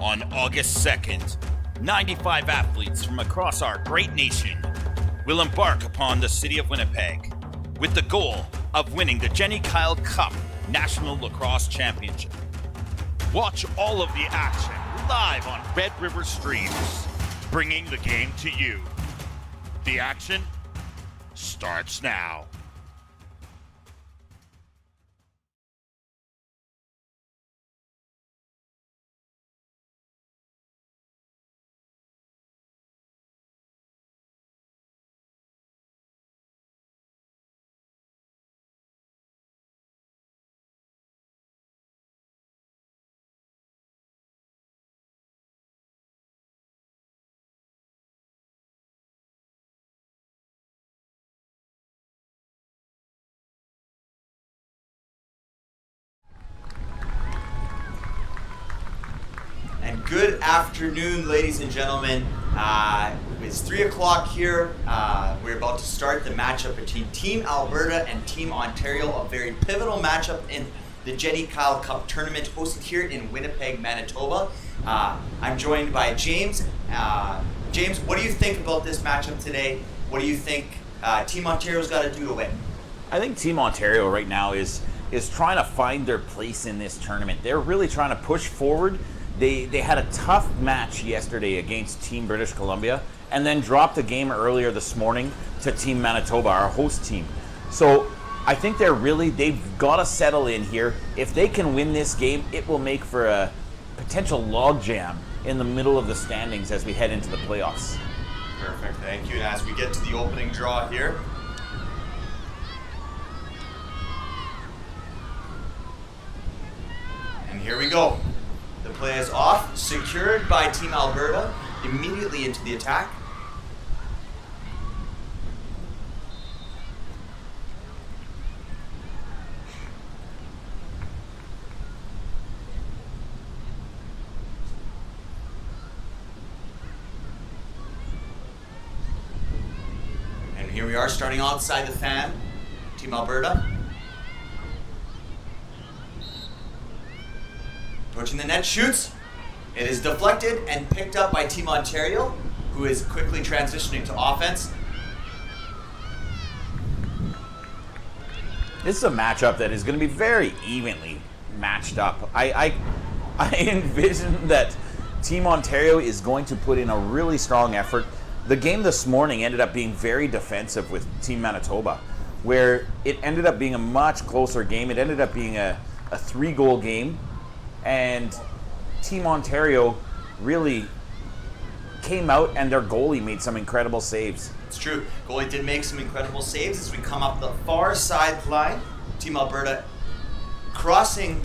On August 2nd, 95 athletes from across our great nation will embark upon the city of Winnipeg with the goal of winning the Jenny Kyle Cup National Lacrosse Championship. Watch all of the action live on Red River Streams, bringing the game to you. The action starts now. And good afternoon, ladies and gentlemen. It's 3 o'clock here. We're about to start the matchup between Team Alberta and Team Ontario, a very pivotal matchup in the Jenny Kyle Cup tournament hosted here in Winnipeg, Manitoba. I'm joined by James. James, what do you think about this matchup today? What do you think Team Ontario's got to do to win? I think Team Ontario right now is trying to find their place in this tournament. They're really trying to push forward. They had a tough match yesterday against Team British Columbia and then dropped a game earlier this morning to Team Manitoba, our host team. So I think they've got to settle in here. If they can win this game, it will make for a potential logjam in the middle of the standings as we head into the playoffs. Perfect, thank you. And as we get to the opening draw here, and here we go. The play is off, secured by Team Alberta, immediately into the attack. And here we are starting outside the fan, Team Alberta. Approaching the net, shoots. It is deflected and picked up by Team Ontario, who is quickly transitioning to offense. This is a matchup that is going to be very evenly matched up. I envision that Team Ontario is going to put in a really strong effort. The game this morning ended up being very defensive with Team Manitoba, where it ended up being a much closer game. It ended up being a 3-goal game. And Team Ontario really came out and their goalie made some incredible saves. It's true. Goalie did make some incredible saves as we come up the far sideline. Team Alberta crossing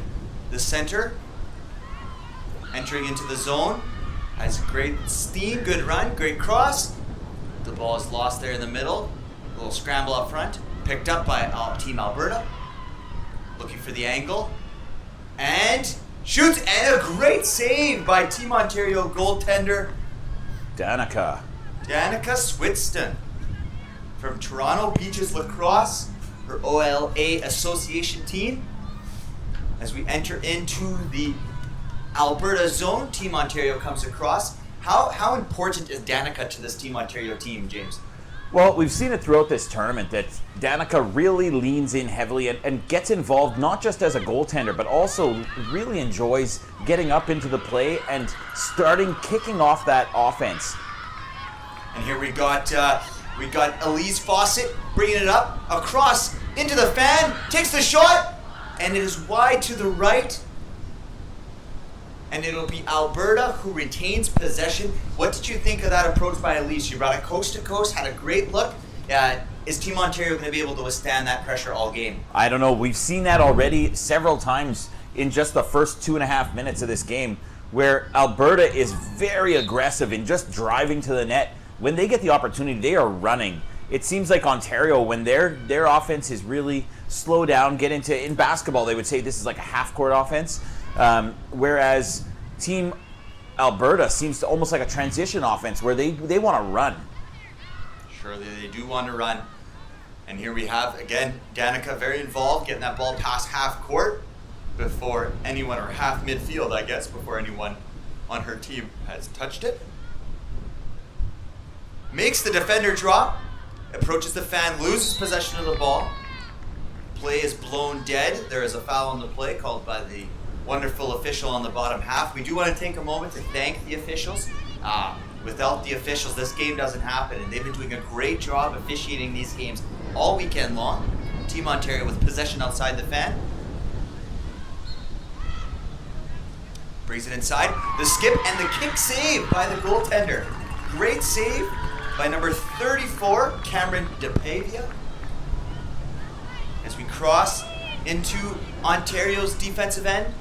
the center, entering into the zone. Has great steam, good run, great cross. The ball is lost there in the middle. A little scramble up front. Picked up by Team Alberta. Looking for the angle. And shoots, and a great save by Team Ontario goaltender Danica Switston from Toronto Beaches Lacrosse, her OLA association team. As we enter into the Alberta zone, Team Ontario comes across. How important is Danica to this Team Ontario team, James? Well, we've seen it throughout this tournament that Danica really leans in heavily and gets involved not just as a goaltender, but also really enjoys getting up into the play and kicking off that offense. And here we got Elise Fawcett bringing it up across into the fan, takes the shot, and it is wide to the right. And it'll be Alberta who retains possession. What did you think of that approach by Elise? She brought it coast to coast, had a great look. Is Team Ontario going to be able to withstand that pressure all game? I don't know. We've seen that already several times in just the first 2.5 minutes of this game, where Alberta is very aggressive in just driving to the net. When they get the opportunity, they are running. It seems like Ontario, when their offense is really slow down, in basketball, they would say this is like a half-court offense. Whereas Team Alberta seems to almost like a transition offense where they want to run. Surely they do want to run. And here we have, again, Danica very involved, getting that ball past half court before anyone, or half midfield, I guess, before anyone on her team has touched it. Makes the defender drop. Approaches the fan, loses possession of the ball. Play is blown dead. There is a foul on the play called by the wonderful official on the bottom half. We do want to take a moment to thank the officials. Without the officials, this game doesn't happen, and they've been doing a great job officiating these games all weekend long. Team Ontario with possession outside the fan. Brings it inside. The skip and the kick save by the goaltender. Great save by number 34, Cameron DePavia. As we cross into Ontario's defensive end.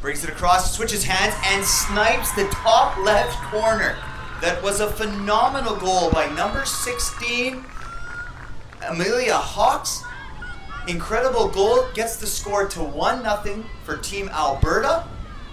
Brings it across, switches hands, and snipes the top left corner. That was a phenomenal goal by number 16, Amelia Hawks. Incredible goal, gets the score to 1-0 for Team Alberta.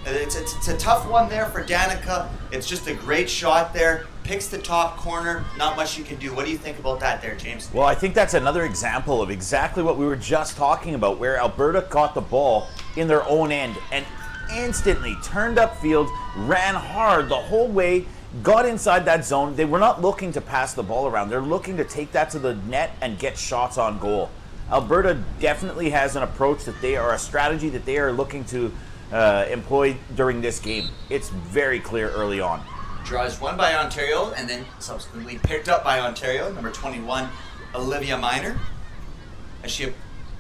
It's a tough one there for Danica. It's just a great shot there. Picks the top corner. Not much you can do. What do you think about that there, James? Well, I think that's another example of exactly what we were just talking about, where Alberta caught the ball in their own end and instantly turned upfield, ran hard the whole way, got inside that zone. They were not looking to pass the ball around. They're looking to take that to the net and get shots on goal. Alberta definitely has an approach a strategy that they are looking to employ during this game. It's very clear early on. Draw is won by Ontario and then subsequently picked up by Ontario, number 21, Olivia Miner, as she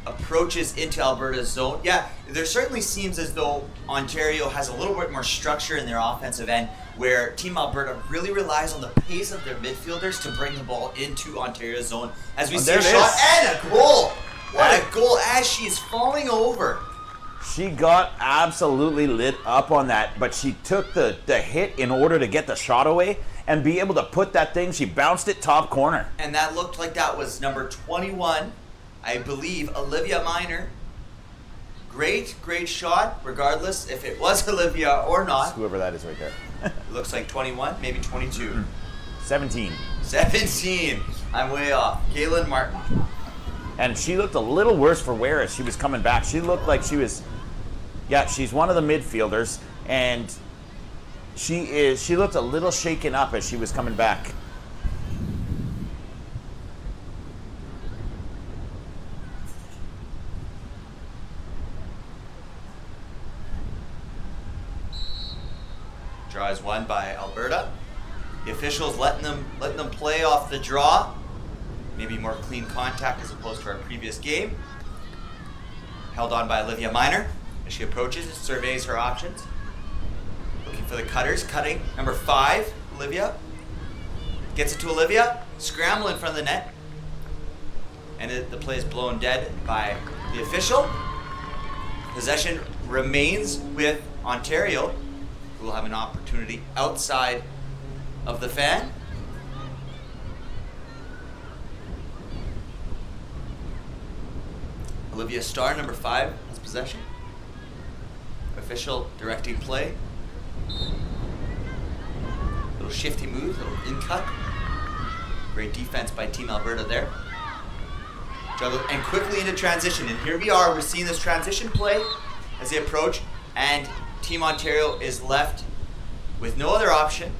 approaches into Alberta's zone. Yeah, there certainly seems as though Ontario has a little bit more structure in their offensive end, where Team Alberta really relies on the pace of their midfielders to bring the ball into Ontario's zone. As we see a shot and a goal. What a goal as she's falling over. She got absolutely lit up on that, but she took the hit in order to get the shot away and be able to put that thing. She bounced it top corner. And that looked like that was number 21, I believe, Olivia Miner. Great shot, regardless if it was Olivia or not. It's whoever that is right there. It looks like 21, maybe 22. 17. 17. I'm way off. Galen Martin. And she looked a little worse for wear as she was coming back. She looked like she was, she's one of the midfielders, and she looked a little shaken up as she was coming back. Draw is won by Alberta. The officials letting them play off the draw. Maybe more clean contact as opposed to our previous game. Held on by Olivia Miner as she approaches and surveys her options. Looking for the cutters. Cutting number 5, Olivia. Gets it to Olivia. Scramble in front of the net. And the play is blown dead by the official. Possession remains with Ontario, who will have an opportunity outside of the fan. Olivia Starr, number 5, has possession. Official directing play. Little shifty move, little in-cut. Great defense by Team Alberta there. Juggle and quickly into transition. And here we are, we're seeing this transition play as they approach, and Team Ontario is left with no other option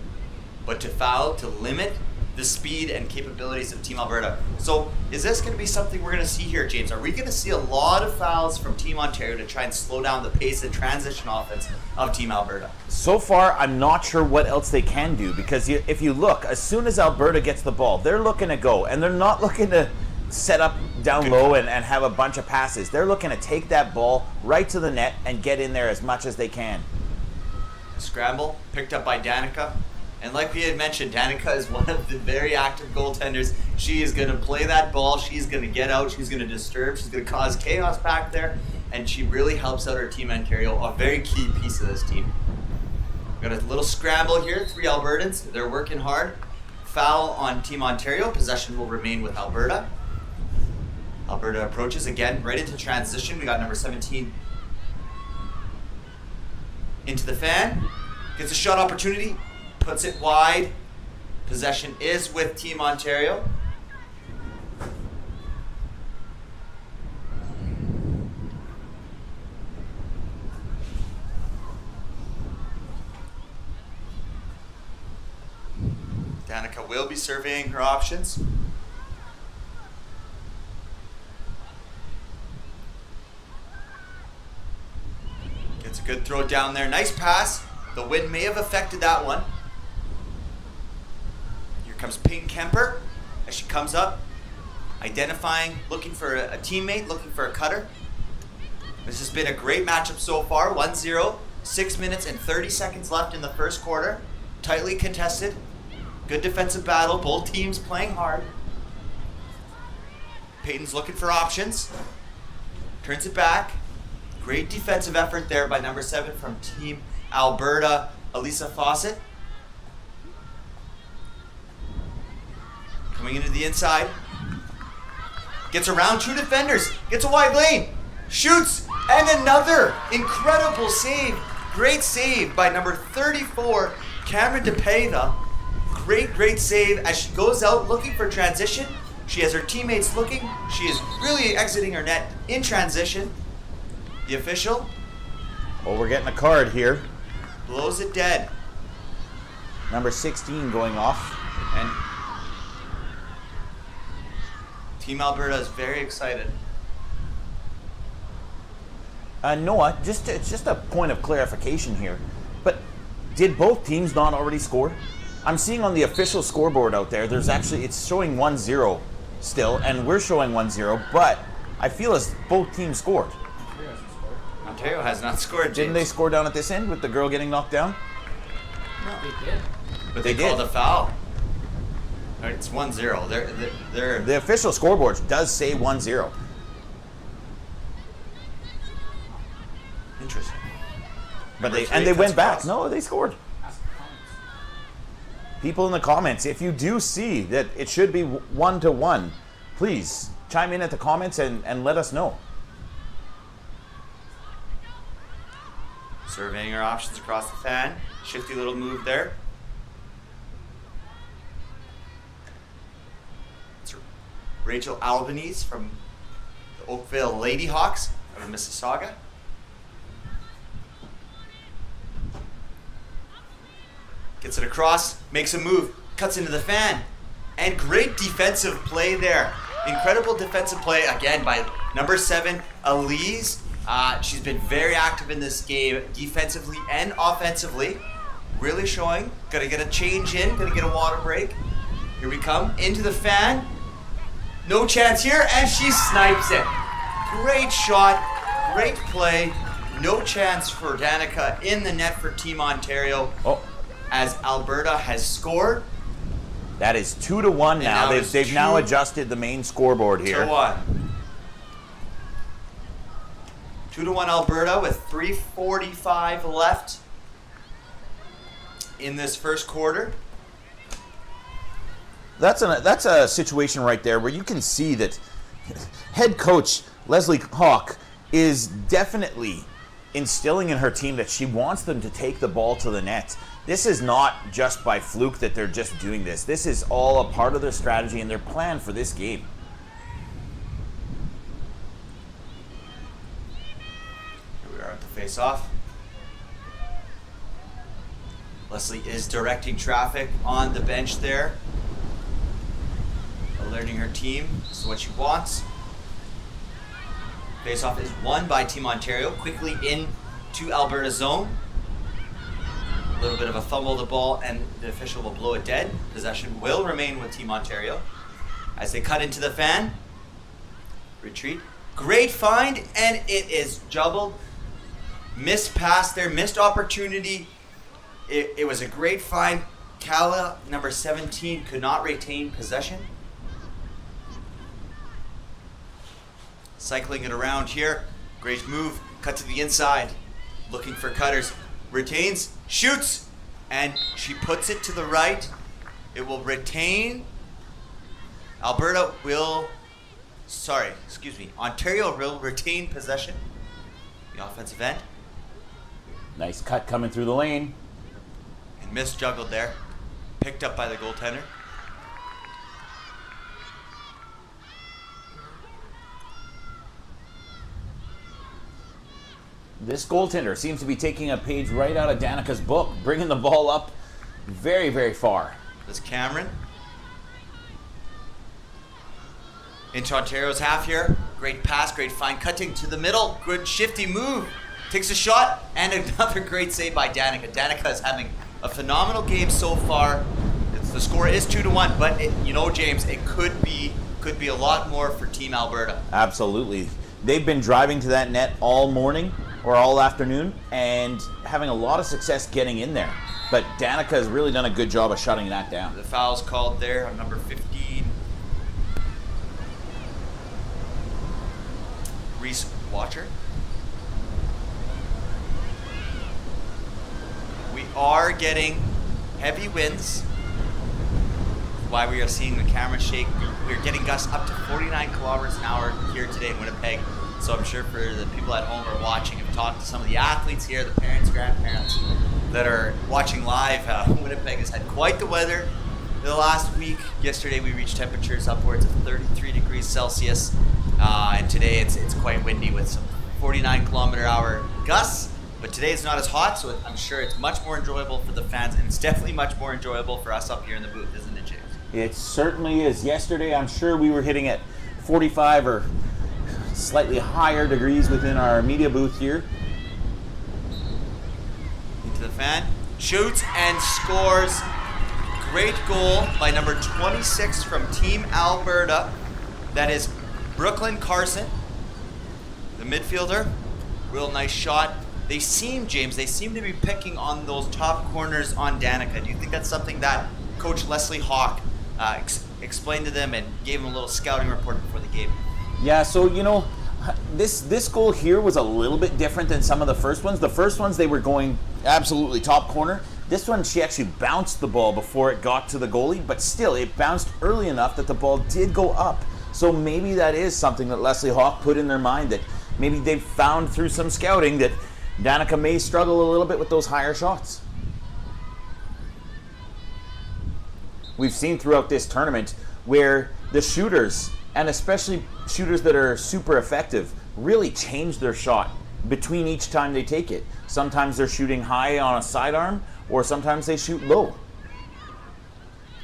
but to foul to limit the speed and capabilities of Team Alberta. So is this going to be something we're going to see here, James? Are we going to see a lot of fouls from Team Ontario to try and slow down the pace and transition offense of Team Alberta? So far, I'm not sure what else they can do, because if you look, as soon as Alberta gets the ball, they're looking to go, and they're not looking to set up down low and have a bunch of passes. They're looking to take that ball right to the net and get in there as much as they can. Scramble, picked up by Danica. And like we had mentioned, Danica is one of the very active goaltenders. She is going to play that ball. She's going to get out. She's going to disturb. She's going to cause chaos back there. And she really helps out her team, Ontario, a very key piece of this team. Got a little scramble here. 3 Albertans. They're working hard. Foul on Team Ontario. Possession will remain with Alberta. Alberta approaches again right into transition. We got number 17 into the fan. Gets a shot opportunity. Puts it wide. Possession is with Team Ontario. Danica will be surveying her options. Gets a good throw down there. Nice pass. The wind may have affected that one. Here comes Peyton Kemper as she comes up, identifying, looking for a teammate, looking for a cutter. This has been a great matchup so far. 1-0, 6 minutes and 30 seconds left in the first quarter. Tightly contested. Good defensive battle. Both teams playing hard. Peyton's looking for options. Turns it back. Great defensive effort there by number 7 from Team Alberta, Elisa Fawcett. Coming into the inside. Gets around 2 defenders. Gets a wide lane. Shoots. And another incredible save. Great save by number 34, Cameron DePaiva. Great save as she goes out looking for transition. She has her teammates looking. She is really exiting her net in transition. The official Oh, we're getting a card here. blows it dead. Number 16 going off. And Team Alberta is very excited. Noah, it's just a point of clarification here. But did both teams not already score? I'm seeing on the official scoreboard out there, it's showing 1-0 still, and we're showing 1-0, but I feel as both teams scored. Ontario has not scored, James. Didn't they score down at this end with the girl getting knocked down? No, they did. But they They called did. a foul. All right, it's 1-0. They're The official scoreboard does say 1-0. interesting. But Number 3 they cuts went back. across. No, they scored. Ask the comments. People in the comments, if you do see that it should be 1-1, please chime in at the comments and let us know. Surveying her options across the fan. Shifty little move there. It's Rachel Albanese from the Oakville Ladyhawks out of Mississauga. Gets it across, makes a move, cuts into the fan. And great defensive play there. Incredible defensive play again by number 7, Elise. She's been very active in this game, defensively and offensively. Really showing. Gonna get a change in, gonna get a water break. Here we come, into the fan. No chance here, and she snipes it. Great shot, great play. No chance for Danica in the net for Team Ontario. Oh, As Alberta has scored. that is 2-1 now. now it's They've now 2 adjusted the main scoreboard here. 2-1. 2-1 Alberta with 3:45 left in this first quarter. That's a situation right there where you can see that head coach Leslie Hawk is definitely instilling in her team that she wants them to take the ball to the net. This is not just by fluke that they're just doing this. This is all a part of their strategy and their plan for this game. Here we are at the face-off. Leslie is directing traffic on the bench there. Alerting her team as to what she wants. Face-off is won by Team Ontario. Quickly into Alberta zone. A little bit of a fumble of the ball, and the official will blow it dead. Possession will remain with Team Ontario. As they cut into the fan. Retreat. Great find, and it is juggled. Missed pass there, missed opportunity. It was a great find. Kala, number 17, could not retain possession. Cycling it around here. Great move. Cut to the inside. Looking for cutters. Retains. Shoots. And she puts it to the right. It will retain. Ontario will retain possession. The offensive end. Nice cut coming through the lane. And misjuggled there. Picked up by the goaltender. This goaltender seems to be taking a page right out of Danica's book, bringing the ball up very, very far. There's Cameron. Into Ontario's half here. Great pass, great find. Cutting to the middle. Good shifty move. Takes a shot. And another great save by Danica. Danica is having a phenomenal game so far. The score is 2-1, but James, it could be a lot more for Team Alberta. Absolutely. They've been driving to that net all morning or all afternoon and having a lot of success getting in there. But Danica has really done a good job of shutting that down. The foul's called there on number 15. Reese Watcher. We are getting heavy winds. Why we are seeing the camera shake. We're getting gusts up to 49 kilometers an hour here today in Winnipeg. So I'm sure for the people at home who are watching, have talked to some of the athletes here, the parents, grandparents that are watching live. Winnipeg has had quite the weather the last week. Yesterday we reached temperatures upwards of 33 degrees Celsius. And today it's quite windy with some 49 kilometer hour gusts. But today it's not as hot, so I'm sure it's much more enjoyable for the fans, and it's definitely much more enjoyable for us up here in the booth, isn't it, James? It certainly is. Yesterday, I'm sure we were hitting at 45 or slightly higher degrees within our media booth here. Into the fan. Shoots and scores. Great goal by number 26 from Team Alberta. That is Brooklyn Carson, the midfielder. Real nice shot. They seem to be picking on those top corners on Danica. Do you think that's something that Coach Leslie Hawk explained to them and gave them a little scouting report before the game? Yeah, so this goal here was a little bit different than some of the first ones. The first ones, they were going absolutely top corner. This one, she actually bounced the ball before it got to the goalie, but still, it bounced early enough that the ball did go up. So maybe that is something that Leslie Hawk put in their mind, that maybe they've found through some scouting that Danica may struggle a little bit with those higher shots. We've seen throughout this tournament where the shooters, and especially shooters that are super effective, really change their shot between each time they take it. Sometimes they're shooting high on a sidearm, or sometimes they shoot low.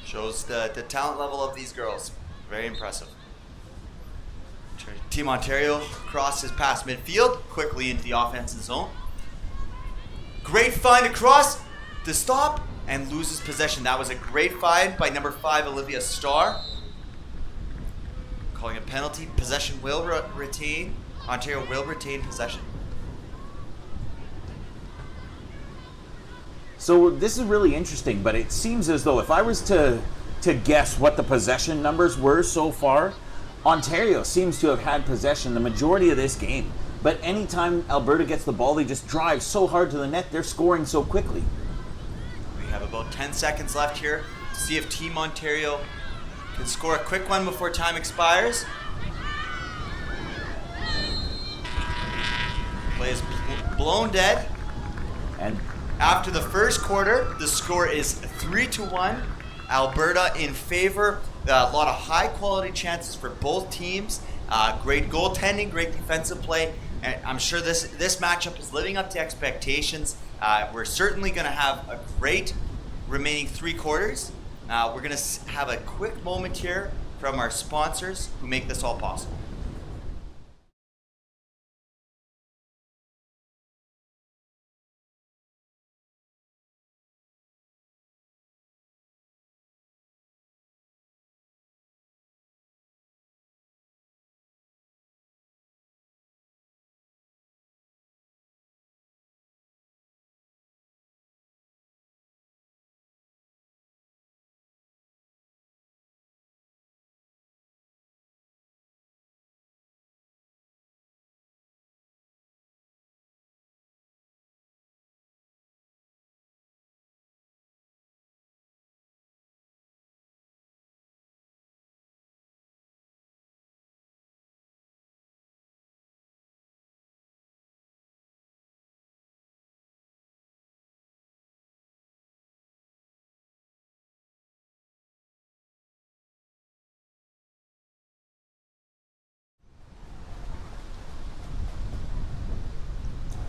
Shows the talent level of these girls. Very impressive. Team Ontario crosses past midfield, quickly into the offensive zone. Great find across to stop and loses possession. That was a great find by number 5, Olivia Starr. Calling a penalty. Possession will retain. Ontario will retain possession. So this is really interesting, but it seems as though if I was to guess what the possession numbers were so far, Ontario seems to have had possession the majority of this game. But anytime Alberta gets the ball, they just drive so hard to the net, they're scoring so quickly. We have about 10 seconds left here to see if Team Ontario can score a quick one before time expires. Play is blown dead. And after the first quarter, the score is 3-1. Alberta in favor. A lot of high quality chances for both teams. Great goaltending, great defensive play. And I'm sure this matchup is living up to expectations. We're certainly going to have a great remaining 3 quarters. We're going to have a quick moment here from our sponsors who make this all possible.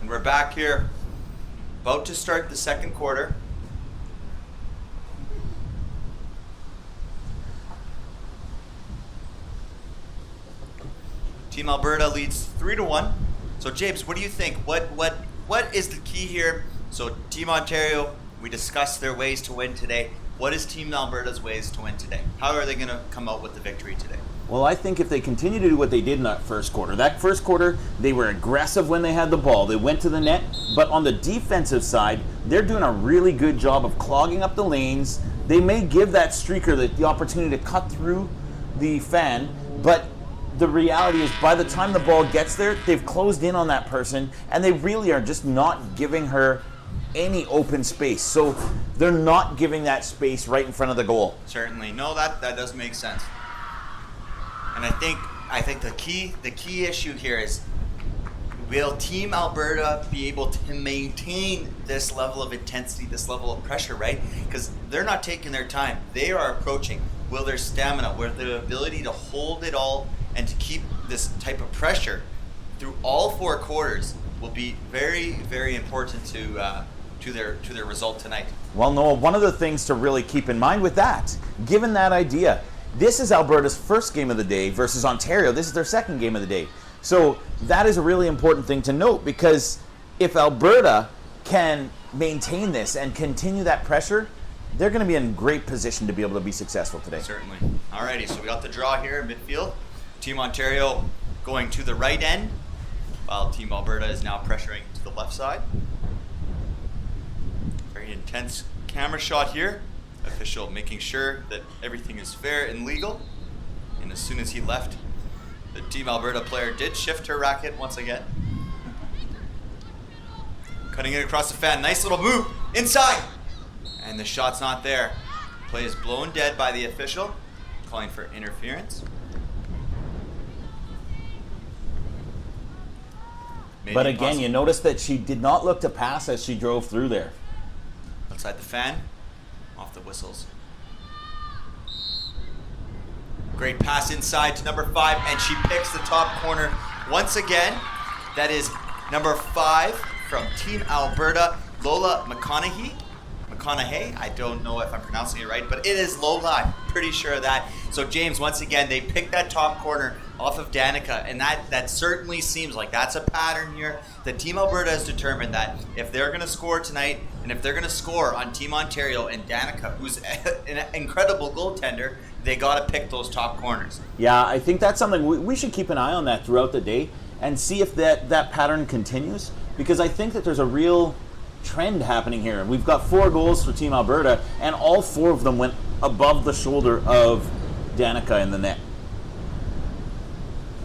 We're back here, about to start the second quarter. Team Alberta leads 3-1. So James, what do you think? What is the key here? So Team Ontario, we discussed their ways to win today. What is Team Alberta's ways to win today? How are they going to come out with the victory today? Well, I think if they continue to do what they did in that first quarter, they were aggressive when they had the ball. They went to the net, but on the defensive side, they're doing a really good job of clogging up the lanes. They may give that streaker the opportunity to cut through the fan, but the reality is by the time the ball gets there, they've closed in on that person, and they really are just not giving her any open space. So they're not giving that space right in front of the goal. Certainly. No, that does make sense. And I think the key issue here is, will Team Alberta be able to maintain this level of intensity, this level of pressure, right? Because they're not taking their time. They are approaching. Will their stamina, will their ability to hold it all and to keep this type of pressure through all 4 quarters will be very, very important to their result tonight. Well, Noah, one of the things to really keep in mind with that, given that idea, this is Alberta's first game of the day versus Ontario. This is their second game of the day. So that is a really important thing to note, because if Alberta can maintain this and continue that pressure, they're going to be in great position to be able to be successful today. Certainly. Alrighty, so we got the draw here in midfield. Team Ontario going to the right end, while Team Alberta is now pressuring to the left side. Very intense camera shot here. Official making sure that everything is fair and legal. And as soon as he left, the Team Alberta player did shift her racket once again. Cutting it across the fan. Nice little move inside. And the shot's not there. Play is blown dead by the official, calling for interference. But again, you notice that she did not look to pass as she drove through there. Outside the fan, off the whistles. Great pass inside to number 5, and she picks the top corner once again. That is number 5 from Team Alberta, Lola McConaughey. I don't know if I'm pronouncing it right, but it is Lola. I'm pretty sure of that. So James, once again, they picked that top corner off of Danica, and that certainly seems like that's a pattern here. The Team Alberta has determined that if they're going to score tonight, and if they're going to score on Team Ontario and Danica, who's an incredible goaltender, they got to pick those top corners. Yeah, I think that's something we should keep an eye on that throughout the day and see if that pattern continues, because I think that there's a real trend happening here. We've got 4 goals for Team Alberta, and all 4 of them went above the shoulder of Danica in the net.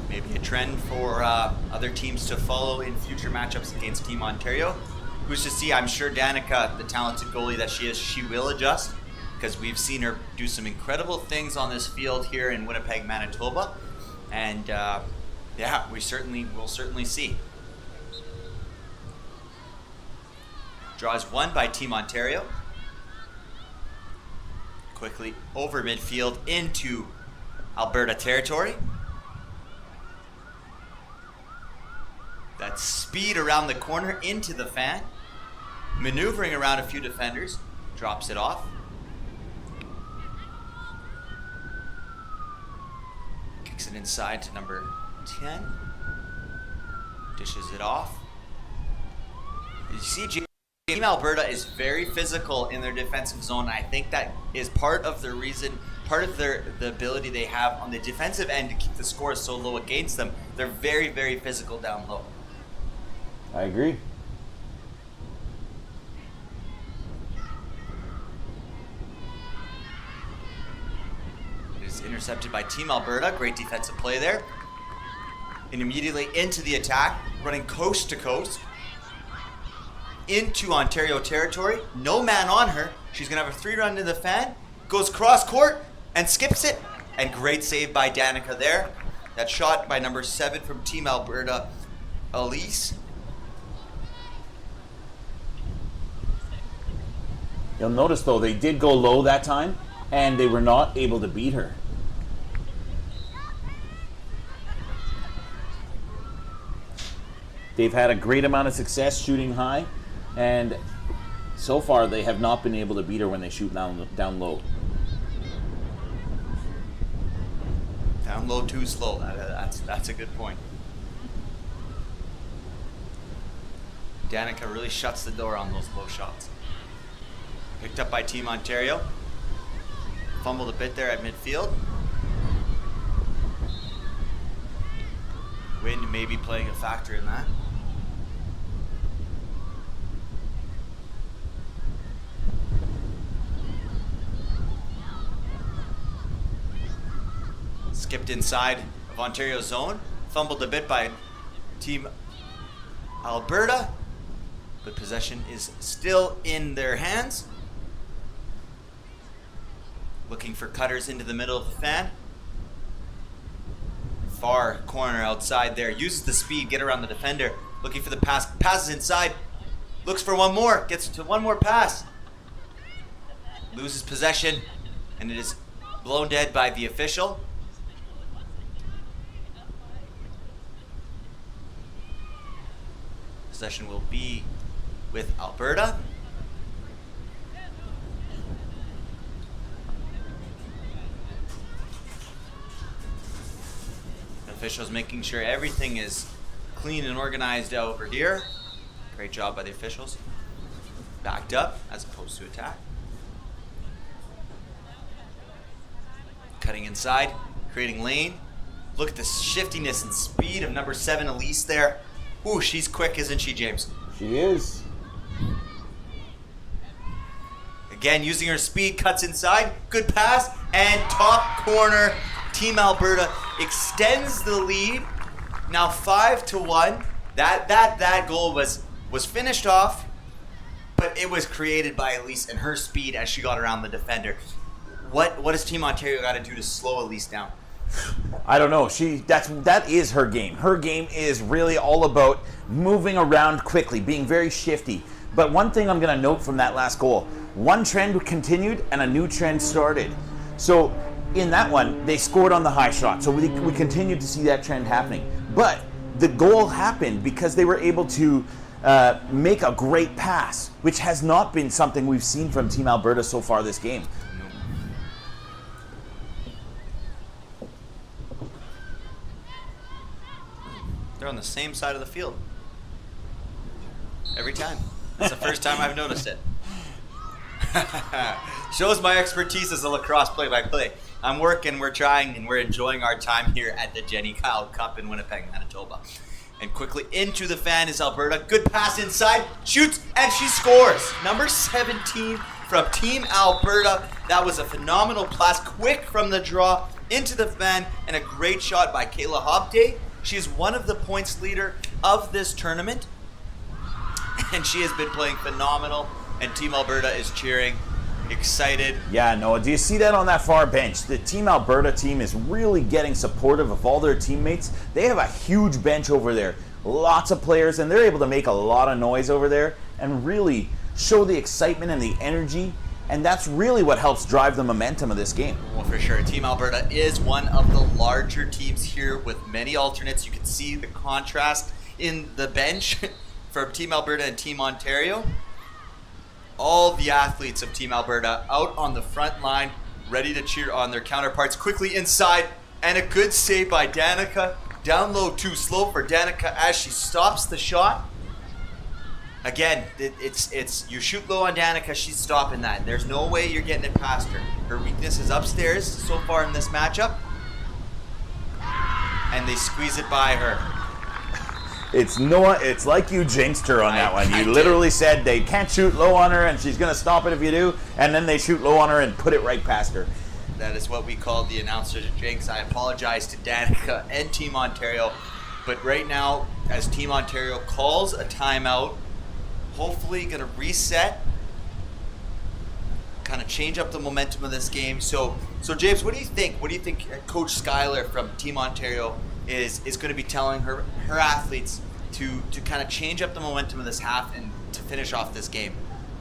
Maybe a trend for other teams to follow in future matchups against Team Ontario. Who's to see? I'm sure Danica, the talented goalie that she is, she will adjust, because we've seen her do some incredible things on this field here in Winnipeg, Manitoba. And yeah, will certainly see. Draw is won by Team Ontario. Quickly over midfield into Alberta territory. That speed around the corner into the fan. Maneuvering around a few defenders. Drops it off. Kicks it inside to number 10. Dishes it off. You see, Team Alberta is very physical in their defensive zone. I think that is part of the reason, the ability they have on the defensive end to keep the scores so low against them. They're very, very physical down low. I agree. It is intercepted by Team Alberta. Great defensive play there. And immediately into the attack, running coast to coast. Into Ontario territory. No man on her. She's going to have a 3-run to the fan. Goes cross court and skips it. And great save by Danica there. That shot by number 7 from Team Alberta, Elise. You'll notice, though, they did go low that time, and they were not able to beat her. They've had a great amount of success shooting high, and so far they have not been able to beat her when they shoot down low. Down Down low too slow. That's a good point. Danica really shuts the door on those low shots. Picked up by Team Ontario. Fumbled a bit there at midfield. Wind may be playing a factor in that. Skipped inside of Ontario's zone. Fumbled a bit by Team Alberta. But possession is still in their hands. Looking for cutters into the middle of the fan. Far corner outside there. Uses the speed, get around the defender. Looking for the pass. Passes inside. Looks for one more. Gets to one more pass. Loses possession. And it is blown dead by the official. Possession will be with Alberta. The officials making sure everything is clean and organized over here. Great job by the officials. Backed up as opposed to attack. Cutting inside, creating lane. Look at the shiftiness and speed of number 7, Elise there. Ooh, she's quick, isn't she, James? She is. Again, using her speed, cuts inside. Good pass. And top corner. Team Alberta extends the lead. Now 5-1. That goal was finished off, but it was created by Elise and her speed as she got around the defender. What does Team Ontario got to do to slow Elise down? I don't know. That is her game. Her game is really all about moving around quickly, being very shifty. But one thing I'm going to note from that last goal, one trend continued and a new trend started. So in that one, they scored on the high shot. So we continued to see that trend happening. But the goal happened because they were able to make a great pass, which has not been something we've seen from Team Alberta so far this game. They're on the same side of the field. Every time. That's the first time I've noticed it. Shows my expertise as a lacrosse play-by-play. I'm working, we're trying, and we're enjoying our time here at the Jenny Kyle Cup in Winnipeg, Manitoba. And quickly into the fan is Alberta. Good pass inside, shoots, and she scores. Number 17 from Team Alberta. That was a phenomenal pass, quick from the draw into the fan, and a great shot by Kayla Hobday. She's one of the points leader of this tournament, and she has been playing phenomenal, and Team Alberta is cheering, excited. Yeah, Noah, do you see that on that far bench? The Team Alberta team is really getting supportive of all their teammates. They have a huge bench over there, lots of players, and they're able to make a lot of noise over there and really show the excitement and the energy, and that's really what helps drive the momentum of this game. Well, for sure. Team Alberta is one of the larger teams here with many alternates. You can see the contrast in the bench for Team Alberta and Team Ontario. All the athletes of Team Alberta out on the front line, ready to cheer on their counterparts. Quickly inside, and a good save by Danica. Down low too slow for Danica as she stops the shot. Again, it's you shoot low on Danica, she's stopping that. There's no way you're getting it past her. Her weakness is upstairs so far in this matchup. And they squeeze it by her. It's Noah, it's like you jinxed her on that one. You literally said they can't shoot low on her and she's going to stop it if you do, and then they shoot low on her and put it right past her. That is what we call the announcers a jinx. I apologize to Danica and Team Ontario. But right now, as Team Ontario calls a timeout, hopefully going to reset, kind of change up the momentum of this game. So James, what do you think? What do you think Coach Schuyler from Team Ontario is going to be telling her athletes to kind of change up the momentum of this half and to finish off this game?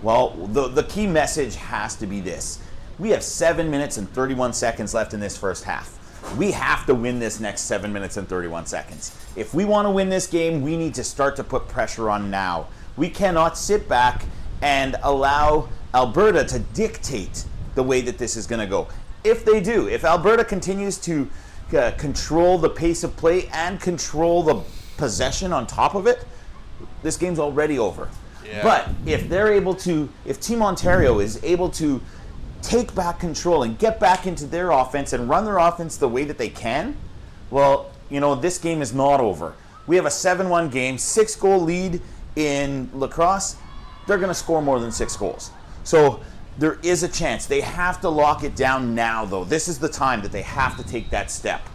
Well, the key message has to be this. We have 7 minutes and 31 seconds left in this first half. We have to win this next 7 minutes and 31 seconds. If we want to win this game, we need to start to put pressure on now. We cannot sit back and allow Alberta to dictate the way that this is going to go. If they do, if Alberta continues to control the pace of play and control the possession on top of it, this game's already over. Yeah. But if they're able to, if Team Ontario is able to take back control and get back into their offense and run their offense the way that they can, well, you know, this game is not over. We have a 7-1 game, 6-goal lead in lacrosse. They're going to score more than 6 goals. So there is a chance. They have to lock it down now, though. This is the time that they have to take that step.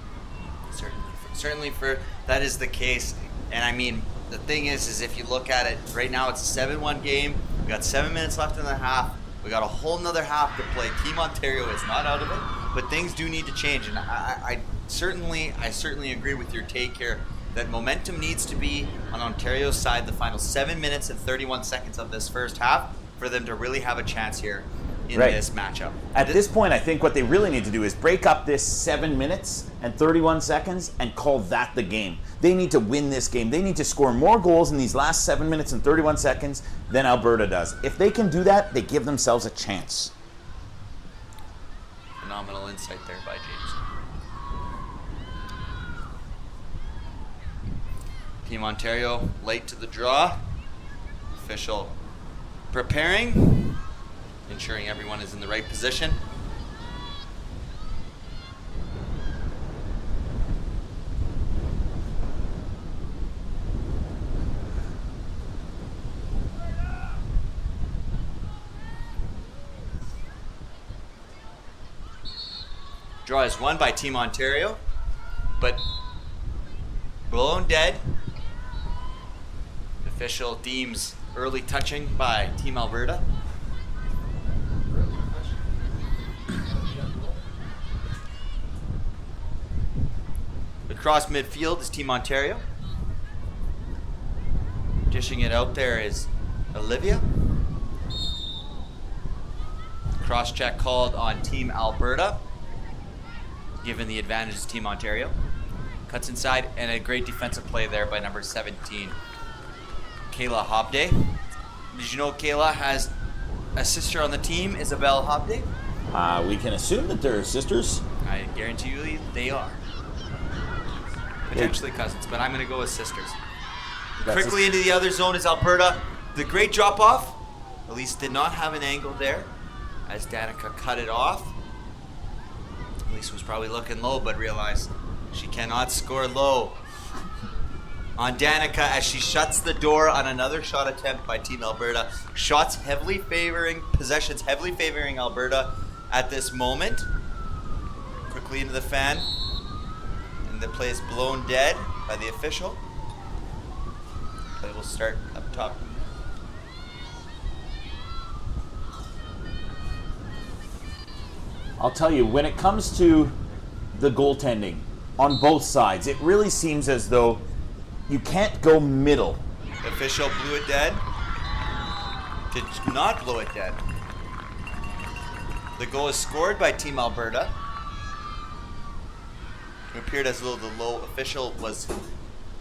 Certainly for that is the case. And I mean, the thing is if you look at it, right now it's a 7-1 game. We got 7 minutes left in the half. We got a whole nother half to play. Team Ontario is not out of it, but things do need to change. And I certainly agree with your take here that momentum needs to be on Ontario's side the final 7 minutes and 31 seconds of this first half for them to really have a chance here in this matchup. At this point, I think what they really need to do is break up this 7 minutes and 31 seconds and call that the game. They need to win this game. They need to score more goals in these last 7 minutes and 31 seconds than Alberta does. If they can do that, they give themselves a chance. Phenomenal insight there by James. Team Ontario late to the draw. Official preparing, ensuring everyone is in the right position. Draw is won by Team Ontario, but blown dead. Official deems early touching by Team Alberta. Across midfield is Team Ontario. Dishing it out there is Olivia. Cross check called on Team Alberta, given the advantage is Team Ontario. Cuts inside, and a great defensive play there by number 17, Kayla Hobday. Did you know Kayla has a sister on the team, Isabel Hobday? We can assume that they're sisters. I guarantee you they are. Potentially cousins, but I'm going to go with sisters. Quickly into the other zone is Alberta. The great drop off. Elise did not have an angle there as Danica cut it off. Elise was probably looking low, but realized she cannot score low on Danica as she shuts the door on another shot attempt by Team Alberta. Shots heavily favoring, possessions heavily favoring Alberta at this moment. Quickly into the fan. And the play is blown dead by the official. Play will start up top. I'll tell you, when it comes to the goaltending on both sides, it really seems as though you can't go middle. The official blew it dead. Did not blow it dead. The goal is scored by Team Alberta. It appeared as though the low official was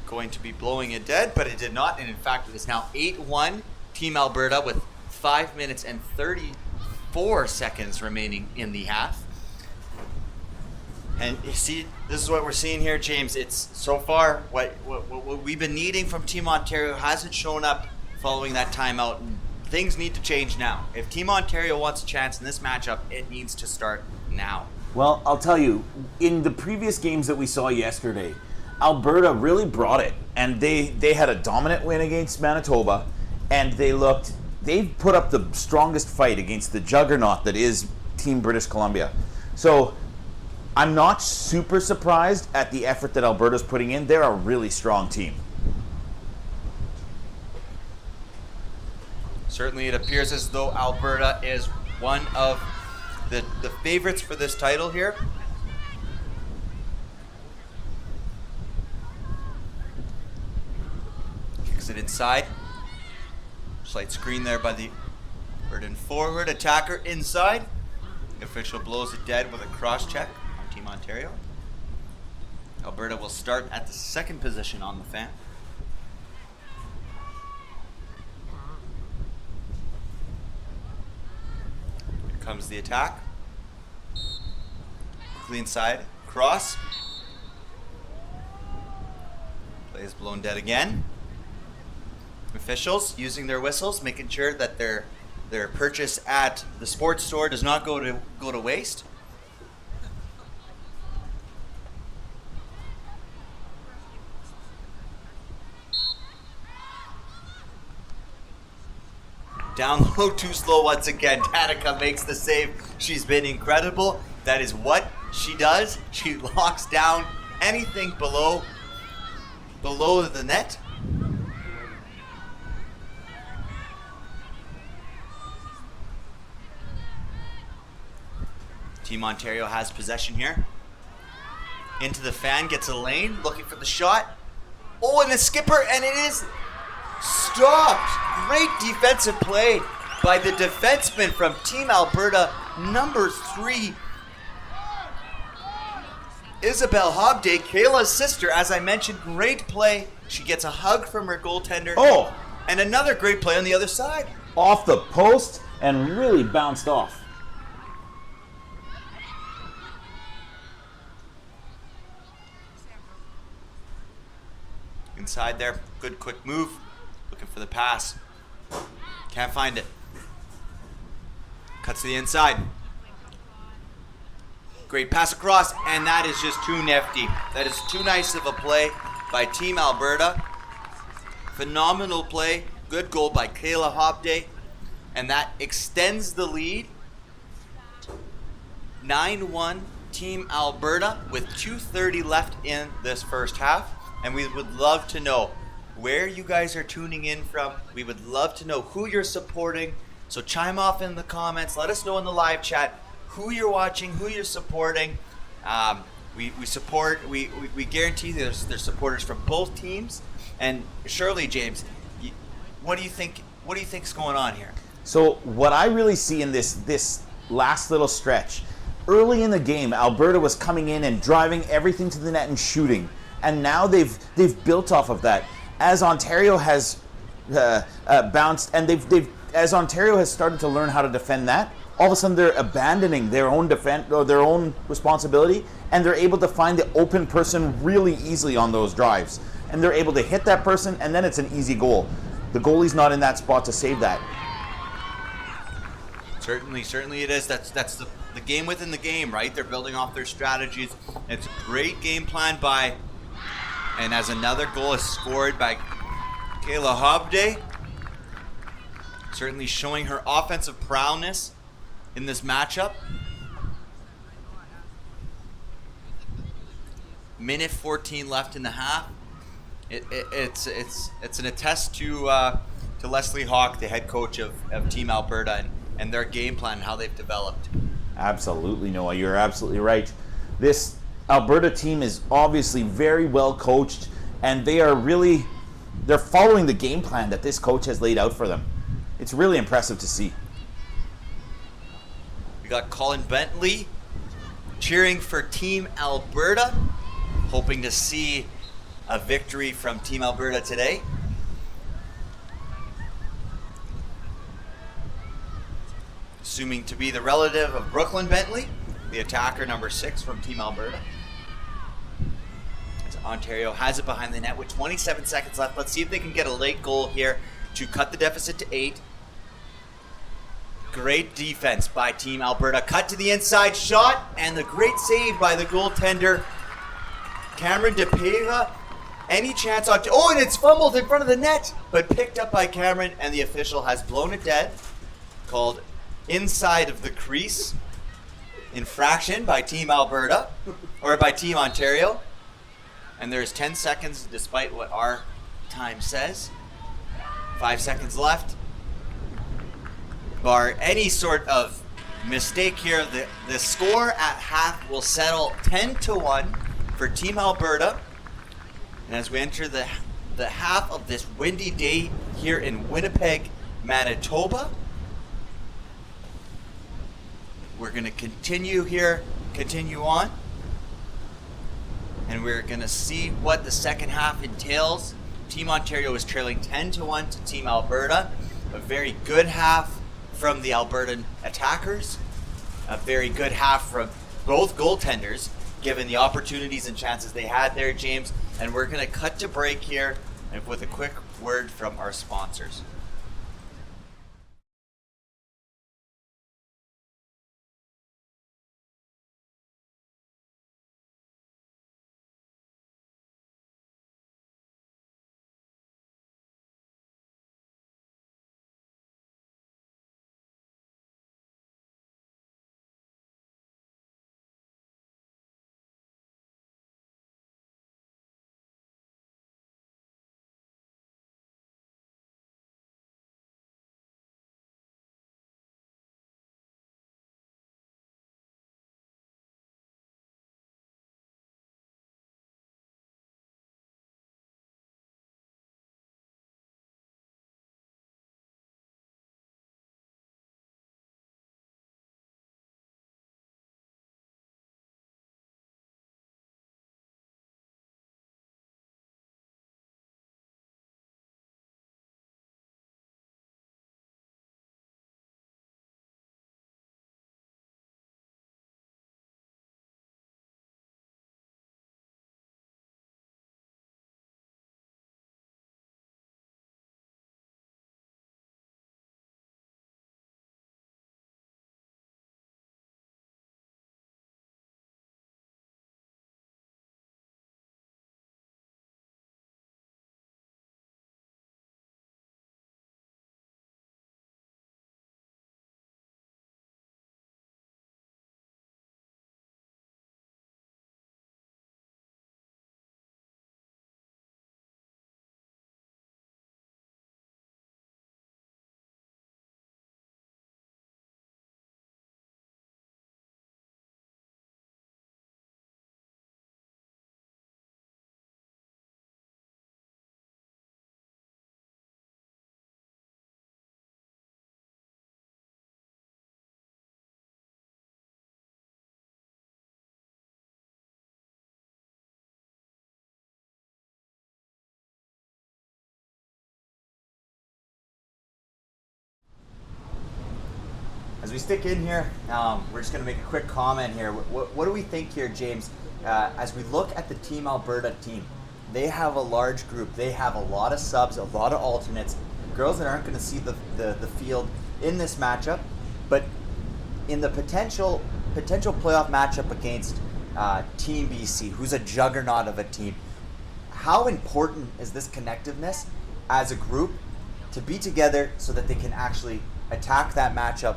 going to be blowing it dead, but it did not, and in fact it is now 8-1 Team Alberta with 5 minutes and 34 seconds remaining in the half. And you see, this is what we're seeing here, James. It's so far what we've been needing from Team Ontario hasn't shown up following that timeout. And things need to change now. If Team Ontario wants a chance in this matchup, it needs to start now. Well, I'll tell you, in the previous games that we saw yesterday, Alberta really brought it, and they had a dominant win against Manitoba, and they've put up the strongest fight against the juggernaut that is Team British Columbia. So I'm not super surprised at the effort that Alberta's putting in. They're a really strong team. Certainly it appears as though Alberta is one of the favorites for this title here. Kicks it inside. Slight screen there by the Burden forward. Attacker inside. The official blows it dead with a cross check on Team Ontario. Alberta will start at the second position on the fan. Here comes the attack. Quickly inside. Cross. Play is blown dead again. Officials using their whistles, making sure that their purchase at the sports store does not go to waste. Down low, too slow once again. Danica makes the save. She's been incredible. That is what she does. She locks down anything below the net. Team Ontario has possession here. Into the fan, gets a lane, looking for the shot. Oh, and the skipper, and it is stopped. Great defensive play by the defenseman from Team Alberta, number 3, Isabel Hobday, Kayla's sister. As I mentioned, great play. She gets a hug from her goaltender. Oh! And another great play on the other side. Off the post and really bounced off. Inside there, good quick move. Looking for the pass. Can't find it. Cuts to the inside. Great pass across, and that is just too nifty. That is too nice of a play by Team Alberta. Phenomenal play. Good goal by Kayla Hobday. And that extends the lead. 9-1 Team Alberta with 2:30 left in this first half. And we would love to know where you guys are tuning in from. We would love to know who you're supporting. So chime off in the comments. Let us know in the live chat who you're watching, who you're supporting. We guarantee there's supporters from both teams. And Shirley, James, what do you think? What do you think's going on here? So what I really see in this last little stretch, early in the game, Alberta was coming in and driving everything to the net and shooting. And now they've built off of that. As Ontario has bounced, and as Ontario has started to learn how to defend that, all of a sudden they're abandoning their own defense or their own responsibility, and they're able to find the open person really easily on those drives. And they're able to hit that person, and then it's an easy goal. The goalie's not in that spot to save that. Certainly it is. That's the game within the game, right? They're building off their strategies. It's a great game plan by. And as another goal is scored by Kayla Hobday, certainly showing her offensive prowess in this matchup. Minute 14 left in the half. It's an attest to Leslie Hawk, the head coach of Team Alberta, and their game plan and how they've developed. Absolutely, Noah. You're absolutely right. This Alberta team is obviously very well coached, and they're following the game plan that this coach has laid out for them. It's really impressive to see. We got Colin Bentley cheering for Team Alberta, hoping to see a victory from Team Alberta today. Assuming to be the relative of Brooklyn Bentley, the attacker number 6 from Team Alberta. As Ontario has it behind the net with 27 seconds left. Let's see if they can get a late goal here to cut the deficit to 8. Great defense by Team Alberta. Cut to the inside shot, and the great save by the goaltender, Cameron DePaiva. Any chance on... Oh, and it's fumbled in front of the net, but picked up by Cameron, and the official has blown it dead. Called inside of the crease infraction by Team Alberta, or by Team Ontario. And there's 10 seconds, despite what our time says. 5 seconds left. Bar any sort of mistake here, the score at half will settle 10-1 for Team Alberta. And as we enter the half of this windy day here in Winnipeg, Manitoba, we're going to continue on. And we're going to see what the second half entails. Team Ontario is trailing 10-1 to Team Alberta. A very good half from the Albertan attackers. A very good half from both goaltenders, given the opportunities and chances they had there, James. And we're going to cut to break here with a quick word from our sponsors. As we stick in here, we're just going to make a quick comment here. What do we think here, James? As we look at the Team Alberta team, they have a large group. They have a lot of subs, a lot of alternates, girls that aren't going to see the field in this matchup. But in the potential playoff matchup against Team BC, who's a juggernaut of a team, how important is this connectiveness as a group to be together so that they can actually attack that matchup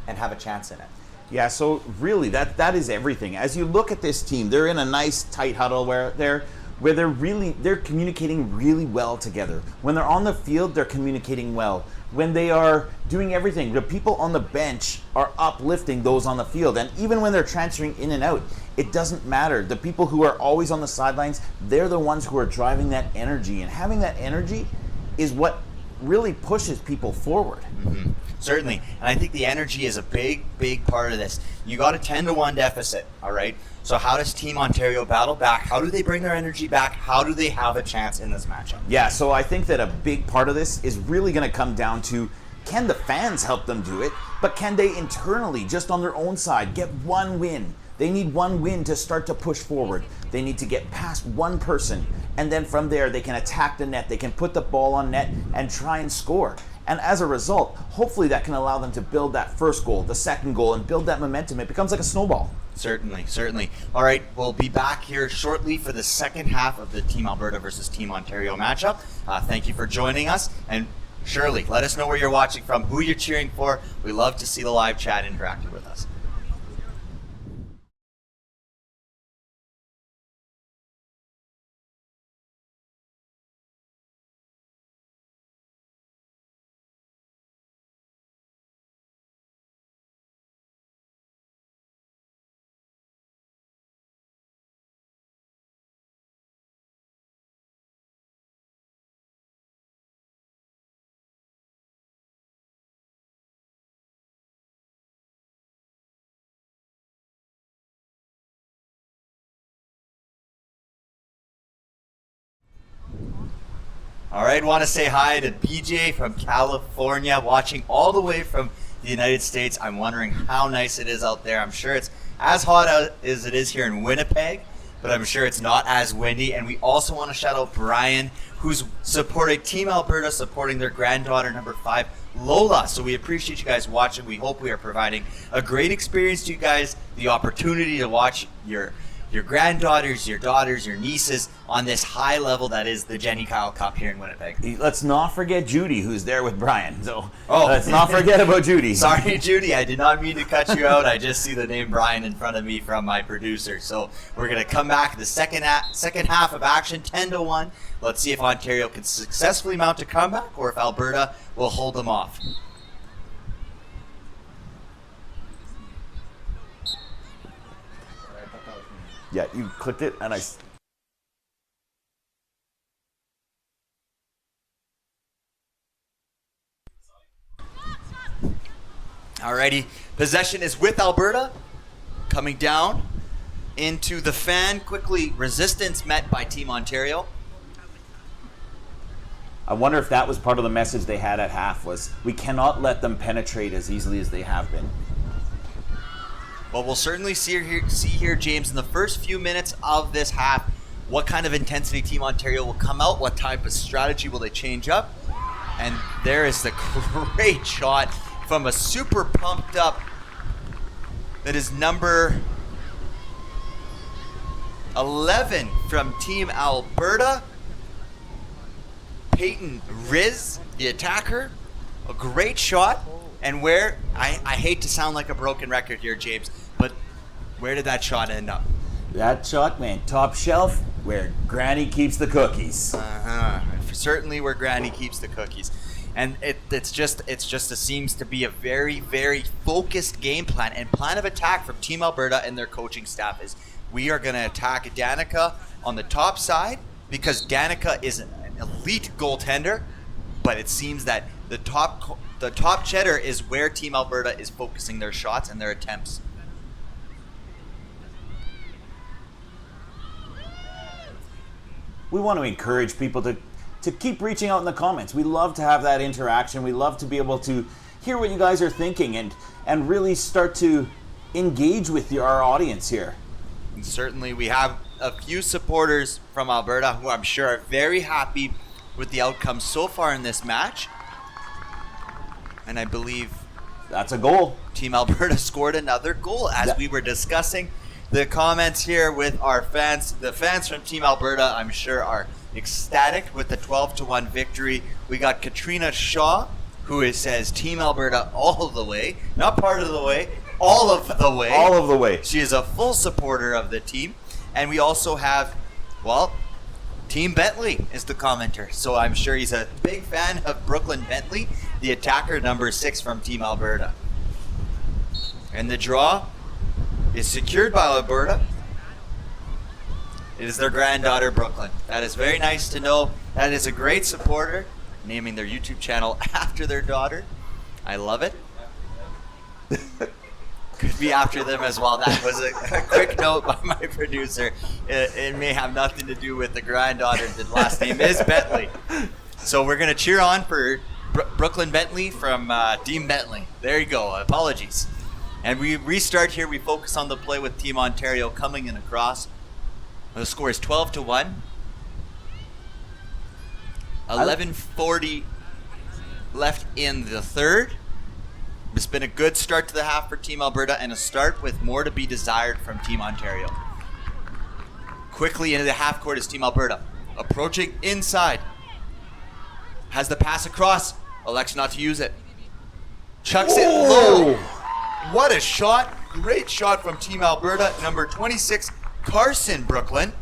and have a chance in it? Yeah, so really that is everything. As you look at this team, they're in a nice tight huddle where they're communicating really well together. When they're on the field, they're communicating well. When they are doing everything, the people on the bench are uplifting those on the field. And even when they're transferring in and out, it doesn't matter. The people who are always on the sidelines, they're the ones who are driving that energy. And having that energy is what really pushes people forward. Mm-hmm. Certainly. And I think the energy is a big part of this. You got a 10-1 deficit, all right? So how does Team Ontario battle back? How do they bring their energy back? How do they have a chance in this matchup? Yeah, so I think that a big part of this is really going to come down to, can the fans help them do it? But can they internally, just on their own side, get one win? They need one win to start to push forward. They need to get past one person, and then from there they can attack the net. They can put the ball on net and try and score. And as a result, hopefully that can allow them to build that first goal, the second goal, and build that momentum. It becomes like a snowball. Certainly. All right, we'll be back here shortly for the second half of the Team Alberta versus Team Ontario matchup. Thank you for joining us. And Shirley, let us know where you're watching from, who you're cheering for. We love to see the live chat interacting with us. All right, want to say hi to BJ from California, watching all the way from the United States. I'm wondering how nice it is out there. I'm sure it's as hot as it is here in Winnipeg. but I'm sure it's not as windy. And we also want to shout out Brian, who's supporting Team Alberta, supporting their granddaughter, number 5, Lola. So we appreciate you guys watching. We hope we are providing a great experience to you guys, the opportunity to watch your granddaughters, your daughters, your nieces on this high level that is the Jenny Kyle Cup here in Winnipeg. Let's not forget Judy, who's there with Brian. So Oh. let's not forget about Judy. Sorry, Judy, I did not mean to cut you out. I just see the name Brian in front of me from my producer. So we're going to come back to the second half of action, 10-1. Let's see if Ontario can successfully mount a comeback or if Alberta will hold them off. Yeah, you clicked it, and I. Alrighty, possession is with Alberta. Coming down into the fan. Quickly, resistance met by Team Ontario. I wonder if that was part of the message they had at half, was we cannot let them penetrate as easily as they have been. Well, we'll certainly see here, James, in the first few minutes of this half, what kind of intensity Team Ontario will come out, what type of strategy will they change up. And there is the great shot from a super pumped up, that is number 11 from Team Alberta. Peyton Riz, the attacker. A great shot. And where, I hate to sound like a broken record here, James, but where did that shot end up? That shot went top shelf, where Granny keeps the cookies. Certainly where Granny keeps the cookies. And it seems to be a very, very focused game plan and plan of attack from Team Alberta and their coaching staff is we are going to attack Danica on the top side because Danica is an elite goaltender, but it seems that the top cheddar is where Team Alberta is focusing their shots and their attempts. We want to encourage people to keep reaching out in the comments. We love to have that interaction. We love to be able to hear what you guys are thinking and really start to engage with our audience here. And certainly we have a few supporters from Alberta who I'm sure are very happy with the outcome so far in this match. And I believe that's a goal. Team Alberta scored another goal as we were discussing the comments here with our fans. The fans from Team Alberta, I'm sure, are ecstatic with the 12-1 victory. We got Katrina Shaw, who says Team Alberta all of the way. Not part of the way, all of the way. All of the way. She is a full supporter of the team. And we also have, well, Team Bentley is the commenter. So I'm sure he's a big fan of Brooklyn Bentley, the attacker number 6 from Team Alberta. And the draw is secured by Alberta. It is their granddaughter, Brooklyn. That is very nice to know. That is a great supporter, naming their YouTube channel after their daughter. I love it. Could be after them as well. That was a quick note by my producer. It may have nothing to do with the granddaughter. The last name is Bentley. So we're going to cheer on for Brooklyn Bentley from Team Bentley. There you go. Apologies. And we restart here. We focus on the play with Team Ontario coming in across. The score is 12-1. 11:40 left in the third. It's been a good start to the half for Team Alberta and a start with more to be desired from Team Ontario. Quickly into the half court is Team Alberta. Approaching inside. Has the pass across. Elects not to use it. Chucks it low. What a shot. Great shot from Team Alberta. Number 26, Carson Brooklyn.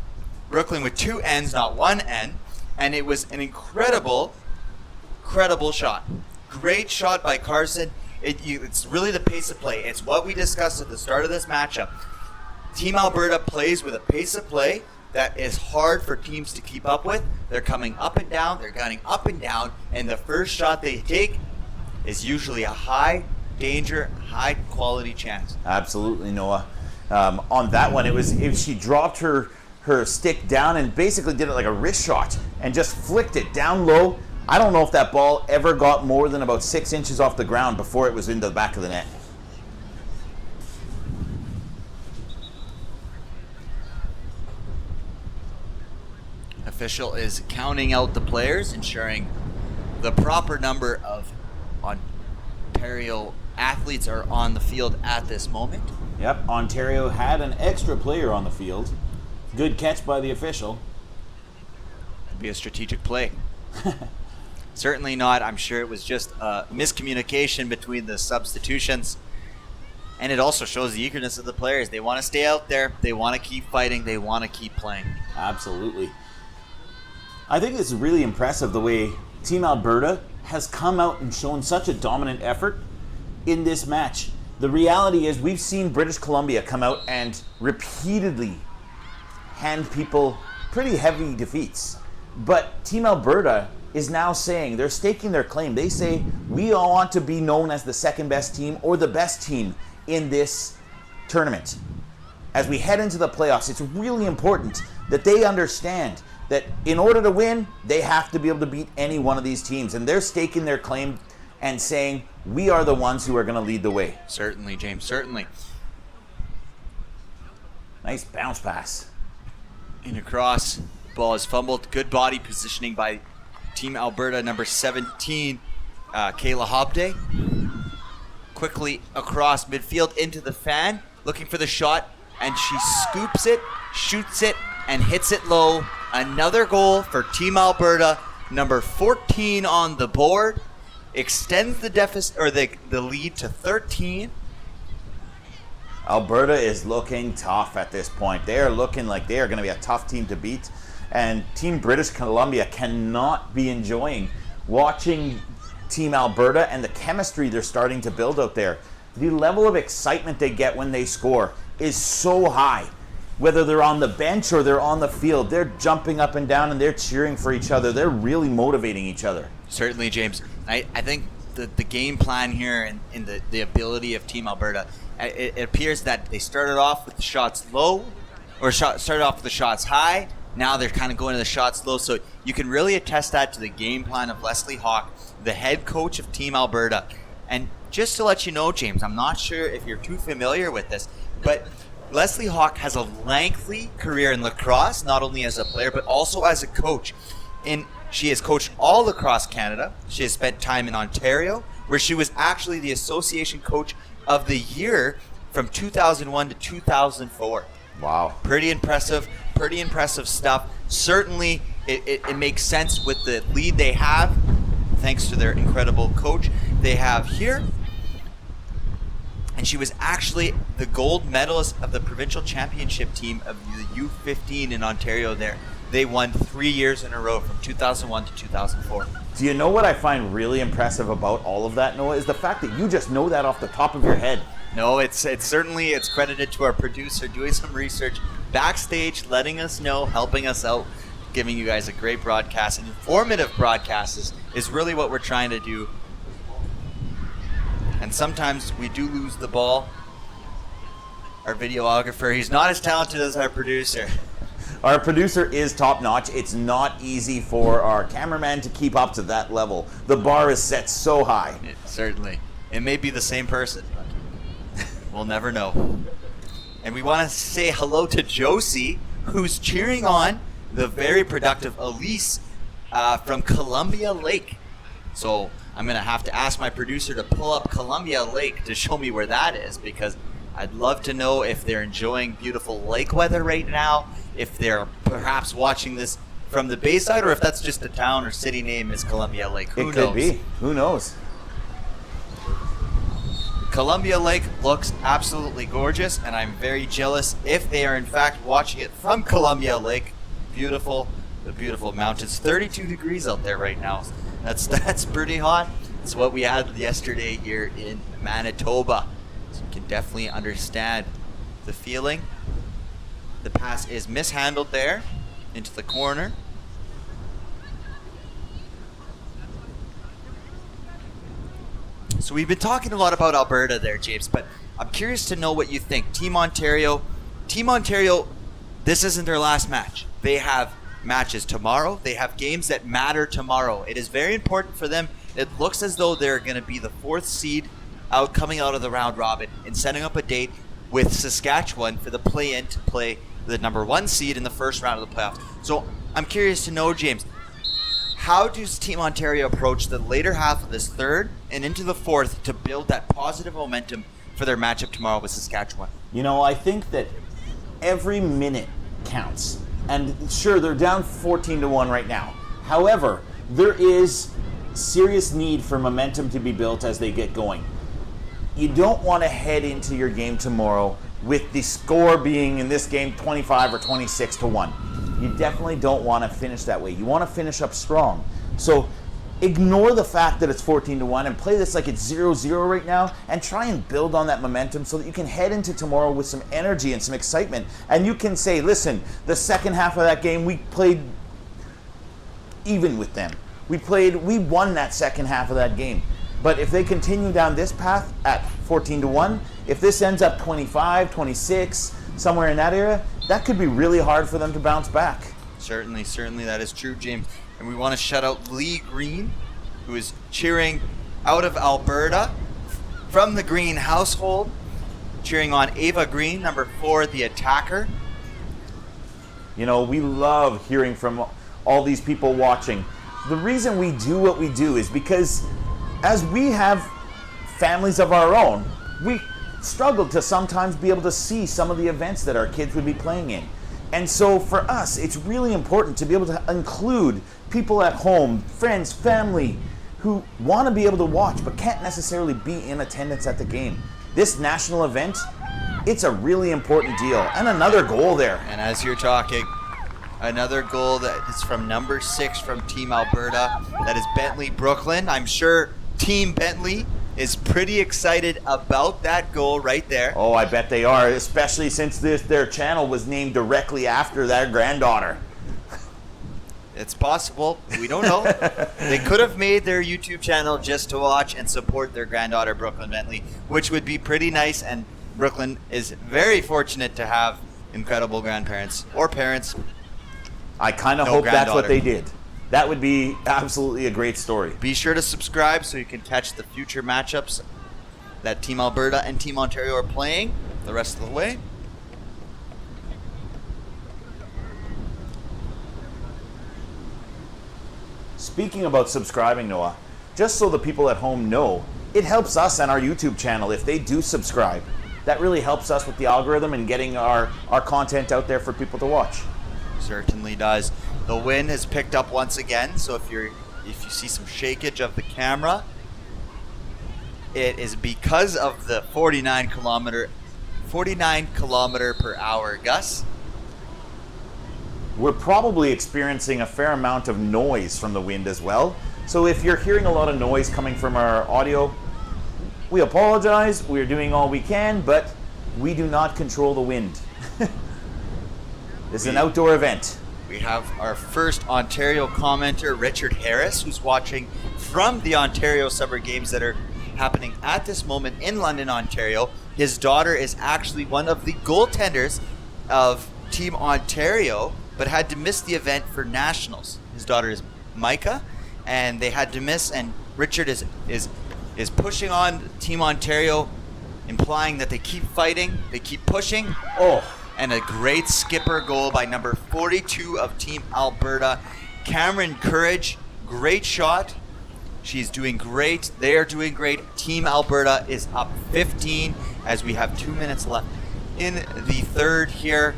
Brooklyn with 2 N's, not 1 N. And it was an incredible shot. Great shot by Carson. It's really the pace of play. It's what we discussed at the start of this matchup. Team Alberta plays with a pace of play that is hard for teams to keep up with. They're coming up and down. They're gunning up and down. And the first shot they take is usually a high danger, high quality chance. Absolutely, Noah. On that one, she dropped her stick down and basically did it like a wrist shot and just flicked it down low. I don't know if that ball ever got more than about 6 inches off the ground before it was into the back of the net. official is counting out the players, ensuring the proper number of Ontario athletes are on the field at this moment. Yep, Ontario had an extra player on the field. Good catch by the official. Could be a strategic play. Certainly not. I'm sure it was just a miscommunication between the substitutions. And it also shows the eagerness of the players. They want to stay out there. They want to keep fighting. They want to keep playing. Absolutely. I think it's really impressive the way Team Alberta has come out and shown such a dominant effort in this match. The reality is we've seen British Columbia come out and repeatedly hand people pretty heavy defeats. But Team Alberta is now saying, they're staking their claim. They say, we all want to be known as the second best team or the best team in this tournament. As we head into the playoffs, it's really important that they understand that in order to win, they have to be able to beat any one of these teams. And they're staking their claim and saying, we are the ones who are going to lead the way. Certainly, James, certainly. Nice bounce pass. In across, ball is fumbled. Good body positioning by Team Alberta, number 17, Kayla Hobday. Quickly across midfield into the fan, looking for the shot, and she scoops it, shoots it, and hits it low. Another goal for Team Alberta, number 14 on the board. Extends the deficit or the lead to 13. Alberta is looking tough at this point. They are looking like they are going to be a tough team to beat. And Team British Columbia cannot be enjoying watching Team Alberta and the chemistry they're starting to build out there. The level of excitement they get when they score is so high. Whether they're on the bench or they're on the field, they're jumping up and down and they're cheering for each other. They're really motivating each other. Certainly, James. I think the game plan here and the ability of Team Alberta, it appears that they started off with the shots low, or started off with the shots high. Now they're kind of going to the shots low. So you can really attest that to the game plan of Leslie Hawk, the head coach of Team Alberta. And just to let you know, James, I'm not sure if you're too familiar with this, but Leslie Hawk has a lengthy career in lacrosse, not only as a player, but also as a coach. She has coached all across Canada. She has spent time in Ontario, where she was actually the association coach of the year from 2001 to 2004. Wow. Pretty impressive stuff. Certainly, it makes sense with the lead they have, thanks to their incredible coach they have here. And she was actually the gold medalist of the provincial championship team of the U15 in Ontario there. They won 3 years in a row from 2001 to 2004. Do you know what I find really impressive about all of that, Noah, is the fact that you just know that off the top of your head. No, it's credited to our producer doing some research backstage, letting us know, helping us out, giving you guys a great broadcast. An informative broadcast is really what we're trying to do. And sometimes we do lose the ball. Our videographer, he's not as talented as our producer. Our producer is top-notch. It's not easy for our cameraman to keep up to that level. The bar is set so high. Certainly. It may be the same person, but we'll never know. And we want to say hello to Josie, who's cheering on the very productive Elise from Columbia Lake. So I'm going to have to ask my producer to pull up Columbia Lake to show me where that is, because I'd love to know if they're enjoying beautiful lake weather right now, if they're perhaps watching this from the Bayside, or if that's just a town or city name is Columbia Lake. Who knows? It could be. Who knows? Columbia Lake looks absolutely gorgeous, and I'm very jealous if they are in fact watching it from Columbia Lake. Beautiful, the beautiful mountains. 32 degrees out there right now. That's pretty hot. It's what we had yesterday here in Manitoba. So you can definitely understand the feeling. The pass is mishandled there into the corner. So we've been talking a lot about Alberta there, James, but I'm curious to know what you think. Team Ontario, this isn't their last match. They have matches tomorrow. They have games that matter tomorrow. It is very important for them. It looks as though they're going to be the fourth seed coming out of the round robin and setting up a date with Saskatchewan for the play-in to play the number one seed in the first round of the playoffs. So I'm curious to know, James, how does Team Ontario approach the later half of this third and into the fourth to build that positive momentum for their matchup tomorrow with Saskatchewan? You know, I think that every minute counts. And sure, they're down 14-1 right now. However, there is serious need for momentum to be built as they get going. You don't want to head into your game tomorrow with the score being in this game 25 or 26-1. You definitely don't want to finish that way. You want to finish up strong. So ignore the fact that it's 14-1 and play this like it's 0-0 right now and try and build on that momentum so that you can head into tomorrow with some energy and some excitement. And you can say, listen, the second half of that game, we played even with them. We won that second half of that game. But if they continue down this path at 14-1, if this ends up 25, 26, somewhere in that area, that could be really hard for them to bounce back. Certainly that is true, James. And we want to shout out Lee Green, who is cheering out of Alberta from the Green household, cheering on Ava Green, number 4, the attacker. You know, we love hearing from all these people watching. The reason we do what we do is because as we have families of our own, we struggle to sometimes be able to see some of the events that our kids would be playing in. And so for us, it's really important to be able to include people at home, friends, family, who want to be able to watch but can't necessarily be in attendance at the game. This national event, it's a really important deal. And another goal there. And as you're talking, another goal that is from number 6 from Team Alberta. That is Bentley Brooklyn. I'm sure Team Bentley is pretty excited about that goal right there. Oh, I bet they are, especially since their channel was named directly after their granddaughter. It's possible. We don't know. They could have made their YouTube channel just to watch and support their granddaughter, Brooklyn Bentley, which would be pretty nice. And Brooklyn is very fortunate to have incredible grandparents or parents. I kind of hope that's what they did. That would be absolutely a great story. Be sure to subscribe so you can catch the future matchups that Team Alberta and Team Ontario are playing the rest of the way. Speaking about subscribing, Noah, just so the people at home know, it helps us and our YouTube channel if they do subscribe. That really helps us with the algorithm and getting our content out there for people to watch. Certainly does. The wind has picked up once again, so if you see some shakeage of the camera, it is because of the 49 kilometer per hour gusts. We're probably experiencing a fair amount of noise from the wind as well. So if you're hearing a lot of noise coming from our audio, we apologize. We're doing all we can, but we do not control the wind. This is an outdoor event. We have our first Ontario commenter, Richard Harris, who's watching from the Ontario Summer Games that are happening at this moment in London, Ontario. His daughter is actually one of the goaltenders of Team Ontario, but had to miss the event for nationals. His daughter is Micah, and they had to miss, and Richard is pushing on Team Ontario, implying that they keep fighting, they keep pushing. Oh. And a great skipper goal by number 42 of Team Alberta, Cameron Courage. Great shot. She's doing great. They are doing great. Team Alberta is up 15 as we have 2 minutes left in the third here.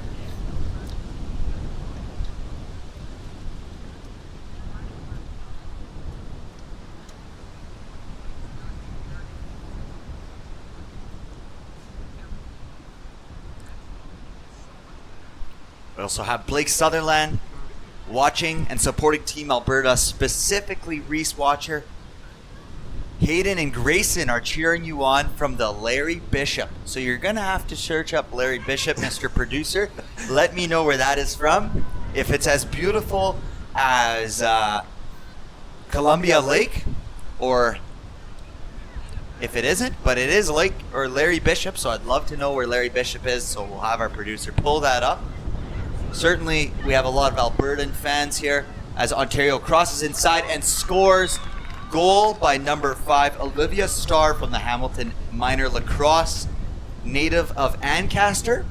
We also have Blake Sutherland watching and supporting Team Alberta, specifically Reese Watcher. Hayden and Grayson are cheering you on from the Larry Bishop. So you're going to have to search up Larry Bishop, Mr. Producer. Let me know where that is from. If it's as beautiful as Columbia Lake, or if it isn't, but it is Lake or Larry Bishop, so I'd love to know where Larry Bishop is, so we'll have our producer pull that up. Certainly, we have a lot of Albertan fans here as Ontario crosses inside and scores. Goal by number 5, Olivia Starr from the Hamilton Minor Lacrosse, native of Ancaster.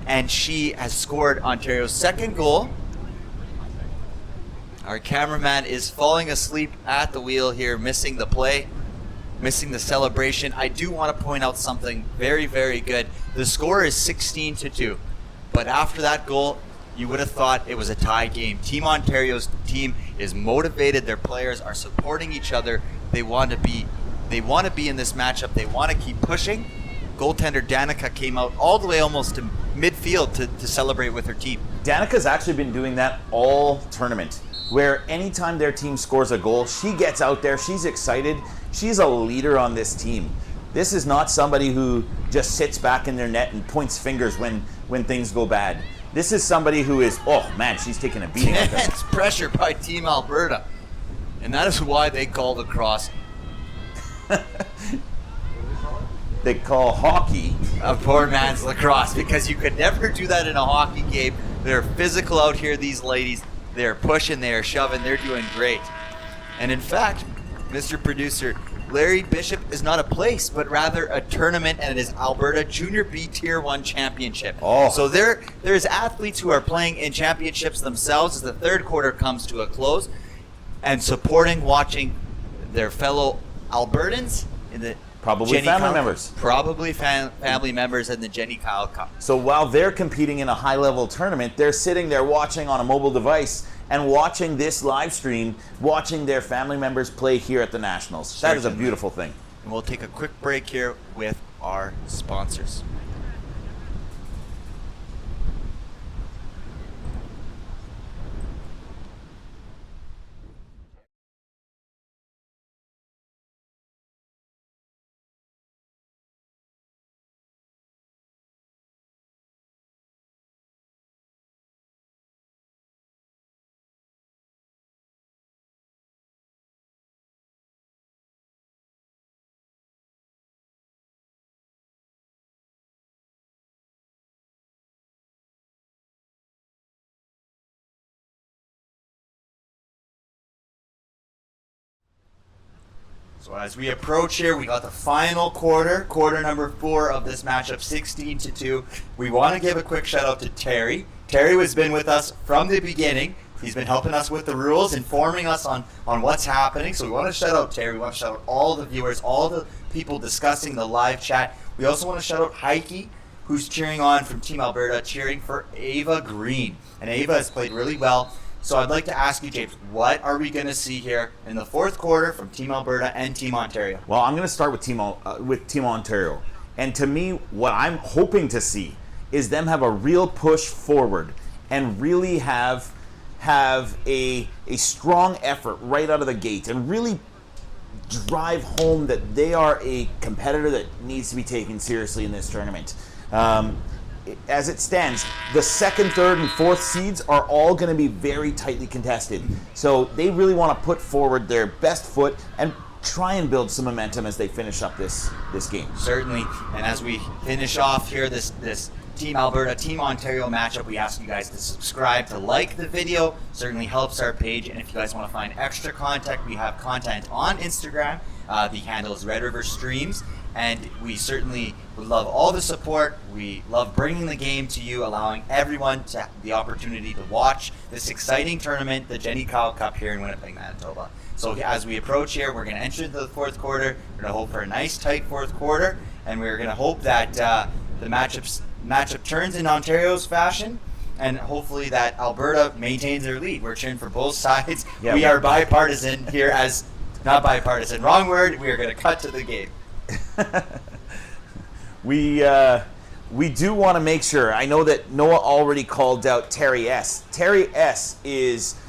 And she has scored Ontario's second goal Our cameraman is falling asleep at the wheel here, missing the play, missing the celebration. I do want to point out something very, very good. The score is 16-2, but after that goal, you would have thought it was a tie game. Team Ontario's team is motivated. Their players are supporting each other. They want to be in this matchup. They want to keep pushing. Goaltender Danica came out all the way almost to midfield to celebrate with her team. Danica's actually been doing that all tournament, where anytime their team scores a goal, she gets out there, she's excited, she's a leader on this team. This is not somebody who just sits back in their net and points fingers when things go bad. This is somebody who is, oh man, she's taking a beating. Intense pressure by Team Alberta. And that is why they called a cross. They call hockey A poor man's lacrosse, because you could never do that in a hockey game. They're physical out here, these ladies. They're pushing, they're shoving, they're doing great. And in fact, Mr. Producer, Larry Bishop is not a place, but rather a tournament, and it is Alberta Junior B Tier 1 Championship. Oh. So there's athletes who are playing in championships themselves as the third quarter comes to a close, and supporting, watching their fellow Albertans in the Probably Jenny family Kyle- members. Probably family members in the Jenny Kyle Cup. So while they're competing in a high-level tournament, they're sitting there watching on a mobile device and watching this live stream, watching their family members play here at the Nationals. That is a Certainly. beautiful thing. And we'll take a quick break here with our sponsors. So as we approach here, we got the final quarter number 4 of this matchup, 16-2. We want to give a quick shout out to Terry. Terry has been with us from the beginning. He's been helping us with the rules, informing us on what's happening. So we want to shout out Terry. We want to shout out all the viewers, all the people discussing the live chat. We also want to shout out Heike, who's cheering on from Team Alberta, cheering for Ava Green. And Ava has played really well. So I'd like to ask you, James, what are we going to see here in the fourth quarter from Team Alberta and Team Ontario? Well, I'm going to start with Team Ontario. And to me, what I'm hoping to see is them have a real push forward and really have a strong effort right out of the gate and really drive home that they are a competitor that needs to be taken seriously in this tournament. As it stands, the second, third, and fourth seeds are all going to be very tightly contested. So they really want to put forward their best foot and try and build some momentum as they finish up this game. Certainly. And as we finish off here, this Team Alberta, Team Ontario matchup, we ask you guys to subscribe, to like the video. Certainly helps our page. And if you guys want to find extra content, we have content on Instagram. The handle is Red River Streams. And we certainly would love all the support. We love bringing the game to you, allowing everyone to have the opportunity to watch this exciting tournament, the Jenny Kyle Cup here in Winnipeg, Manitoba. So as we approach here, we're going to enter into the fourth quarter. We're going to hope for a nice, tight fourth quarter, and we're going to hope that the matchup turns in Ontario's fashion, and hopefully that Alberta maintains their lead. We're cheering for both sides. Yeah, we are bipartisan here, as not bipartisan, wrong word. We are going to cut to the game. We do want to make sure. I know that Noah already called out Terry S. Terry S.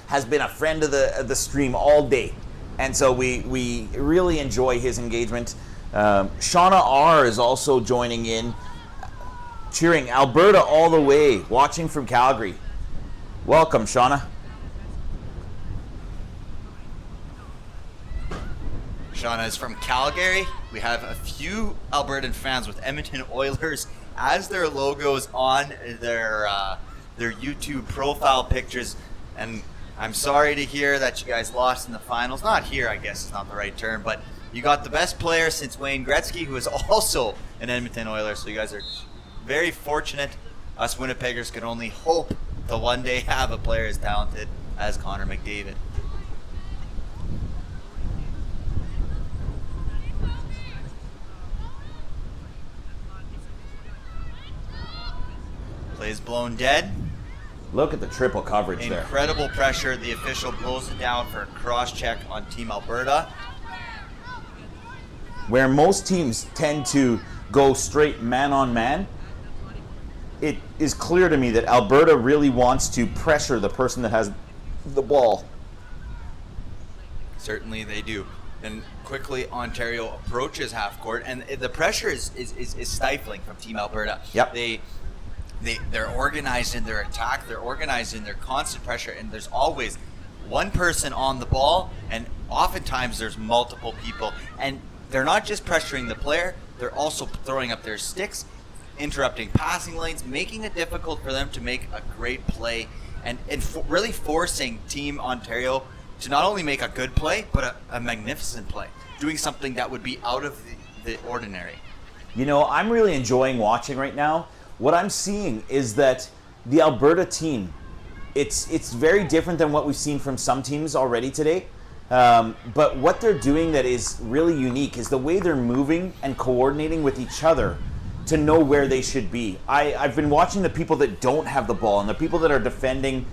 has been a friend of the stream all day, and so we really enjoy his engagement. Shauna R. is also joining in, cheering Alberta all the way, watching from Calgary. Welcome, Shauna. Shauna is from Calgary. We have a few Albertan fans with Edmonton Oilers as their logos on their YouTube profile pictures. And I'm sorry to hear that you guys lost in the finals. Not here, I guess is not the right term, but you got the best player since Wayne Gretzky, who is also an Edmonton Oiler. So you guys are very fortunate. Us Winnipeggers can only hope to one day have a player as talented as Connor McDavid. Plays blown dead. Look at the triple coverage there. Incredible pressure. The official blows it down for a cross-check on Team Alberta. Where most teams tend to go straight man-on-man, it is clear to me that Alberta really wants to pressure the person that has the ball. Certainly they do. And quickly Ontario approaches half court, and the pressure is stifling from Team Alberta. Yep. They're organized in their attack, they're organized in their constant pressure, and there's always one person on the ball, and oftentimes there's multiple people. And they're not just pressuring the player, they're also throwing up their sticks, interrupting passing lanes, making it difficult for them to make a great play, and really forcing Team Ontario to not only make a good play, but a magnificent play, doing something that would be out of the ordinary. You know, I'm really enjoying watching right now. What I'm seeing is that the Alberta team, it's very different than what we've seen from some teams already today. But what they're doing that is really unique is the way they're moving and coordinating with each other to know where they should be. I've been watching the people that don't have the ball and the people that are defending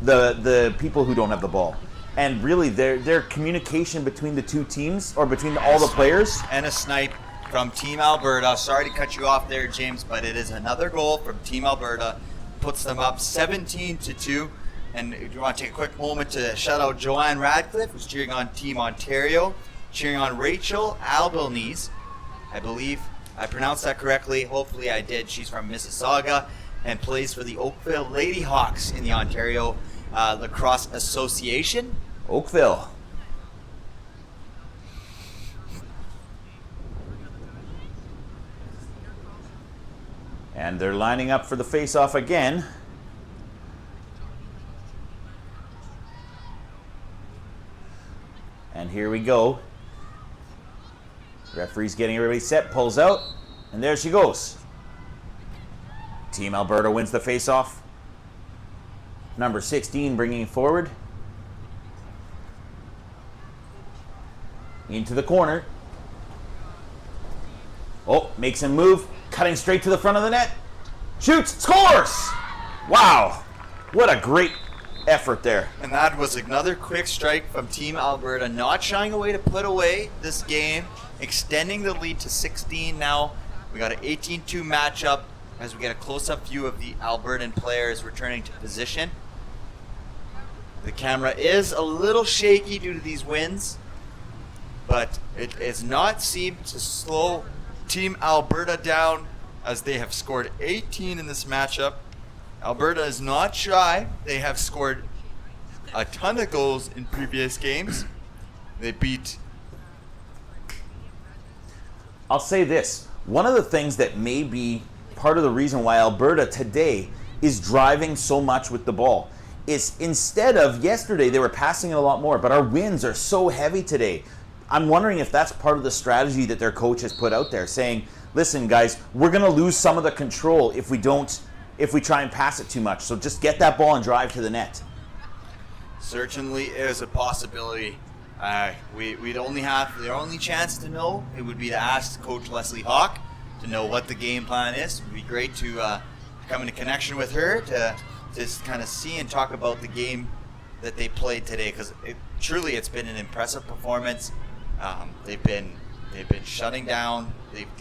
the people who don't have the ball. And really, their communication between the two teams, or between all the players. And a snipe from Team Alberta. Sorry to cut you off there, James, but it is another goal from Team Alberta. Puts them up 17-2. And if you want to take a quick moment to shout out Joanne Radcliffe, who's cheering on Team Ontario, cheering on Rachel Albanese. I believe I pronounced that correctly. Hopefully I did. She's from Mississauga and plays for the Oakville Lady Hawks in the Ontario Lacrosse Association. Oakville. And they're lining up for the face-off again. And here we go. Referee's getting everybody set, pulls out, and there she goes. Team Alberta wins the face-off. Number 16 bringing forward. Into the corner. Oh, makes him move. Cutting straight to the front of the net. Shoots, scores! Wow, what a great effort there. And that was another quick strike from Team Alberta, not shying away to put away this game, extending the lead to 16 now. We got an 18-2 matchup as we get a close-up view of the Albertan players returning to position. The camera is a little shaky due to these winds, but it has not seemed to slow Team Alberta down as they have scored 18 in this matchup. Alberta is not shy. They have scored a ton of goals in previous games. They beat... I'll say this. One of the things that may be part of the reason why Alberta today is driving so much with the ball is instead of yesterday, they were passing it a lot more, but our winds are so heavy today. I'm wondering if that's part of the strategy that their coach has put out there, saying, listen, guys, we're going to lose some of the control if we try and pass it too much. So just get that ball and drive to the net. Certainly is a possibility. We'd only have the only chance to know, it would be to ask Coach Leslie Hawk to know what the game plan is. It would be great to come into connection with her to just kind of see and talk about the game that they played today, because truly it's been an impressive performance. They've been shutting down.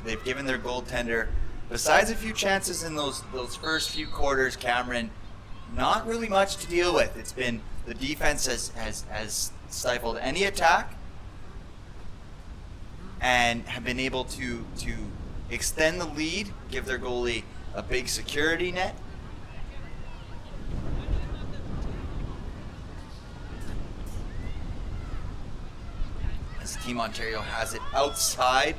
They've given their goaltender, besides a few chances in those first few quarters, Cameron, not really much to deal with. It's been the defense has stifled any attack and have been able to extend the lead, give their goalie a big security net. As Team Ontario has it outside.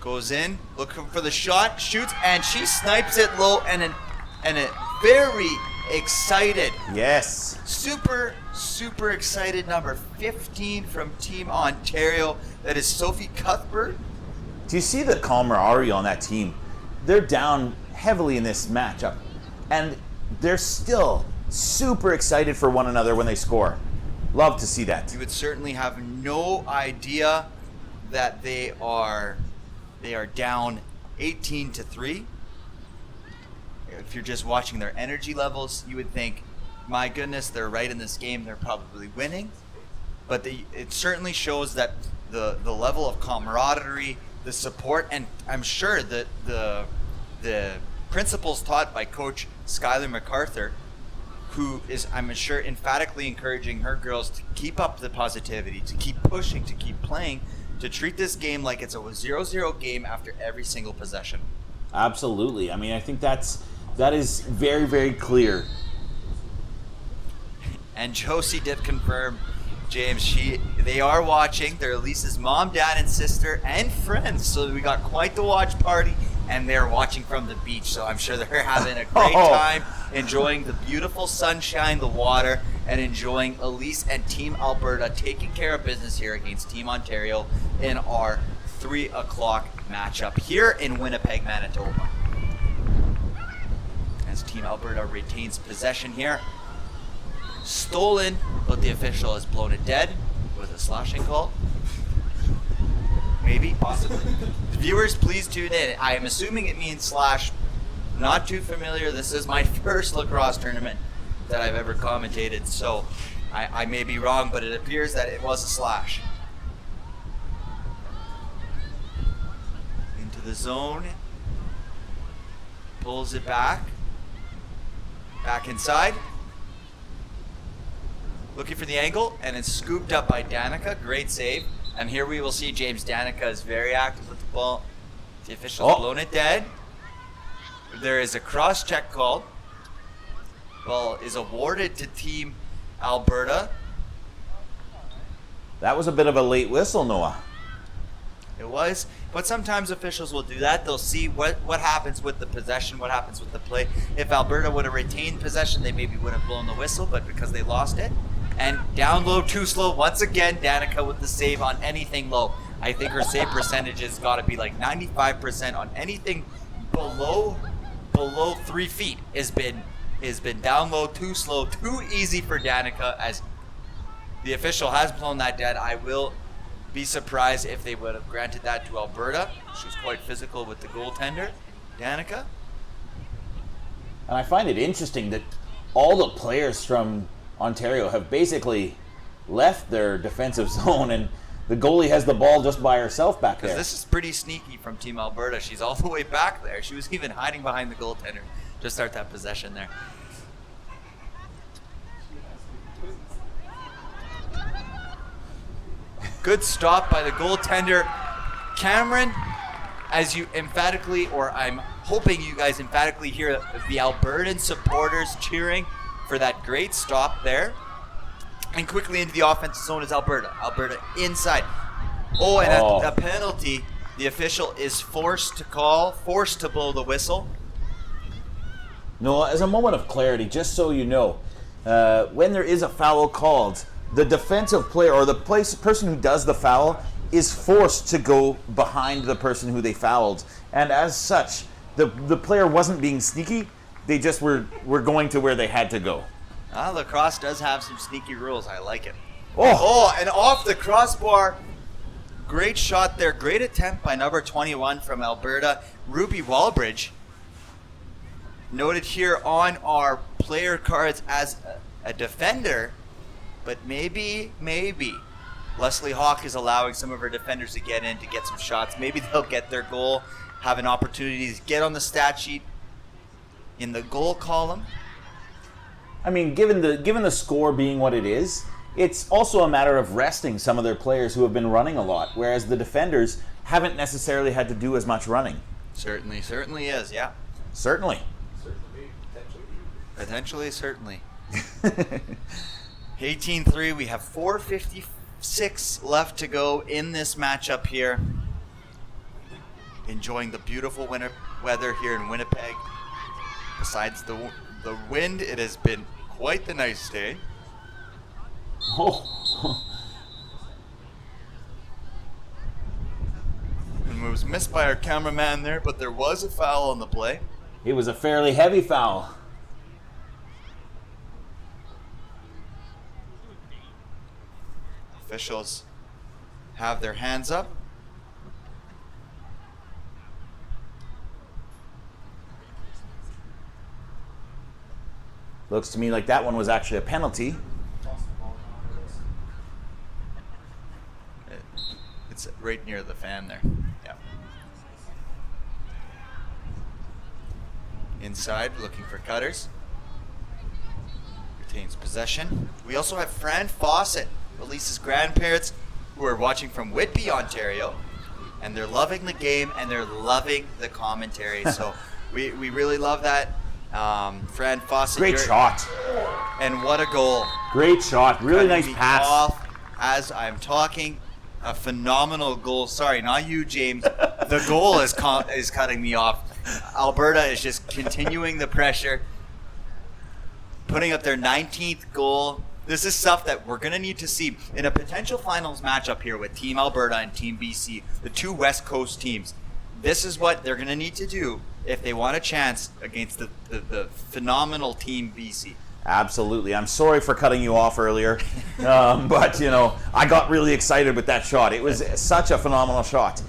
Goes in, looking for the shot, shoots, and she snipes it low, and a very excited, Yes. super excited number 15 from Team Ontario. That is Sophie Cuthbert. Do you see the camaraderie on that team? They're down heavily in this matchup. And they're still super excited for one another when they score. Love to see that. You would certainly have no idea that they are down 18-3. If you're just watching their energy levels, you would think, my goodness, they're right in this game, they're probably winning. But it certainly shows that the level of camaraderie, the support, and I'm sure that the principles taught by Coach Skylar MacArthur, who is, I'm sure, emphatically encouraging her girls to keep up the positivity, to keep pushing, to keep playing, to treat this game like it's a 0-0 game after every single possession. Absolutely. I mean, I think that is very, very clear. And Josie did confirm, James, they are watching. They're Elise's mom, dad, and sister, and friends. So we got quite the watch party, and they're watching from the beach. So I'm sure they're having a great time, enjoying the beautiful sunshine, the water, and enjoying Elise and Team Alberta taking care of business here against Team Ontario in our 3 o'clock matchup here in Winnipeg, Manitoba. As Team Alberta retains possession here. Stolen, but the official has blown it dead with a slashing call. Maybe, possibly. Viewers, please tune in. I am assuming it means slash. Not too familiar. This is my first lacrosse tournament that I've ever commentated, so I may be wrong, but it appears that it was a slash. Into the zone. Pulls it back. Back inside. Looking for the angle, and it's scooped up by Danica. Great save. And here we will see James Danica is very active with the ball. The official's blown it dead. There is a cross-check called. Ball is awarded to Team Alberta. That was a bit of a late whistle, Noah. It was, but sometimes officials will do that. They'll see what happens with the possession, what happens with the play. If Alberta would have retained possession, they maybe would have blown the whistle, but because they lost it. And down low, too slow. Once again, Danica with the save on anything low. I think her save percentage has got to be like 95% on anything below 3 feet. Has been down low, too slow, too easy for Danica. As the official has blown that dead, I will be surprised if they would have granted that to Alberta. She was quite physical with the goaltender, Danica. And I find it interesting that all the players from Ontario have basically left their defensive zone, and the goalie has the ball just by herself back there. Because this is pretty sneaky from Team Alberta. She's all the way back there. She was even hiding behind the goaltender to start that possession there. Good stop by the goaltender. Cameron, as you emphatically, or I'm hoping you guys emphatically hear the Albertan supporters cheering for that great stop there. And quickly into the offensive zone is Alberta. Alberta inside. Oh, and a penalty. The official is forced to blow the whistle. No, as a moment of clarity, just so you know, when there is a foul called, the defensive player or the person who does the foul is forced to go behind the person who they fouled. And as such, the player wasn't being sneaky. They just were going to where they had to go. Lacrosse does have some sneaky rules. I like it. Oh, And off the crossbar. Great shot there. Great attempt by number 21 from Alberta, Ruby Walbridge. Noted here on our player cards as a defender, but maybe Leslie Hawk is allowing some of her defenders to get in to get some shots. Maybe they'll get their goal, have an opportunity to get on the stat sheet in the goal column. I mean, given the score being what it is, it's also a matter of resting some of their players who have been running a lot, whereas the defenders haven't necessarily had to do as much running. Certainly is, yeah. Certainly. Potentially, certainly. 18-3, we have 4:56 left to go in this matchup here. Enjoying the beautiful winter weather here in Winnipeg. Besides the wind, it has been quite the nice day. Oh. And it was missed by our cameraman there, but there was a foul on the play. It was a fairly heavy foul. Officials have their hands up. Looks to me like that one was actually a penalty. It's right near the fan there. Yeah. Inside, looking for cutters. Retains possession. We also have Fran Fawcett, Elise's grandparents, who are watching from Whitby, Ontario, and they're loving the game and they're loving the commentary. So we really love that. Fran Fawcett. Great shot. And what a goal. Great shot. Really nice pass. Off as I'm talking. A phenomenal goal. Sorry, not you, James. The goal is cutting me off. Alberta is just continuing the pressure, putting up their 19th goal. This is stuff that we're going to need to see in a potential finals matchup here with Team Alberta and Team BC, the two West Coast teams. This is what they're going to need to do if they want a chance against the phenomenal Team BC. Absolutely. I'm sorry for cutting you off earlier, but, I got really excited with that shot. It was such a phenomenal shot.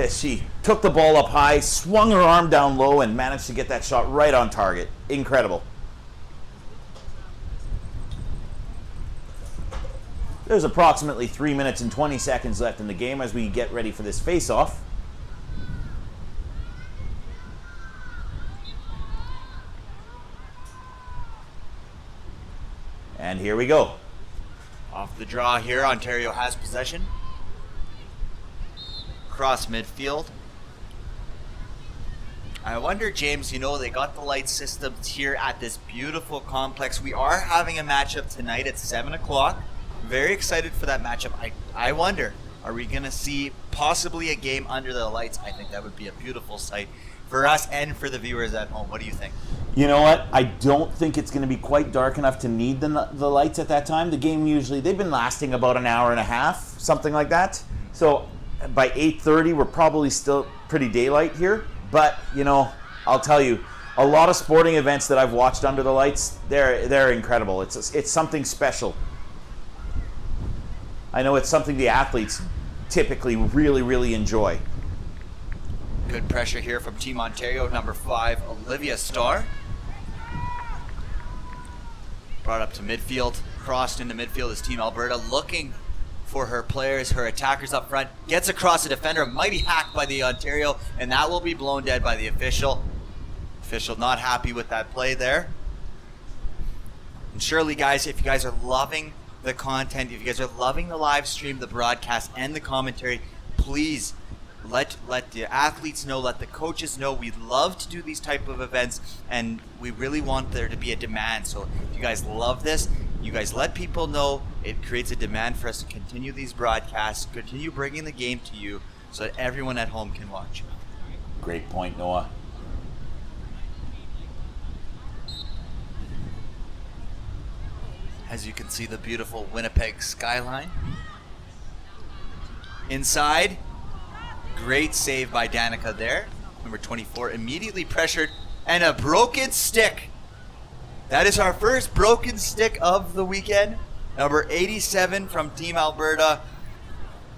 She took the ball up high, swung her arm down low, and managed to get that shot right on target. Incredible. There's approximately 3 minutes and 20 seconds left in the game as we get ready for this face-off. And here we go. Off the draw here, Ontario has possession. Cross midfield. I wonder, James, they got the light systems here at this beautiful complex. We are having a matchup tonight at 7 o'clock. Very excited for that matchup. I wonder, are we going to see possibly a game under the lights? I think that would be a beautiful sight for us and for the viewers at home. What do you think? You know what? I don't think it's going to be quite dark enough to need the lights at that time. The game they've been lasting about an hour and a half, something like that. So by 8:30, we're probably still pretty daylight here. But, I'll tell you, a lot of sporting events that I've watched under the lights, they're incredible. It's something special. I know it's something the athletes typically really, really enjoy. Good pressure here from Team Ontario, number 5, Olivia Starr. Brought up to midfield, crossed into midfield is Team Alberta, looking for her players, her attackers up front. Gets across the defender, a mighty hack by the Ontario, and that will be blown dead by the official. Official not happy with that play there. And surely, guys, if you guys are loving the content, if you guys are loving the live stream, the broadcast, and the commentary, please let the athletes know, let the coaches know. We love to do these type of events, and we really want there to be a demand. So if you guys love this, you guys let people know. It creates a demand for us to continue these broadcasts, continue bringing the game to you so that everyone at home can watch. Great point, Noah. As you can see, the beautiful Winnipeg skyline. Inside, great save by Danica there. Number 24 immediately pressured, and a broken stick. That is our first broken stick of the weekend. Number 87 from Team Alberta.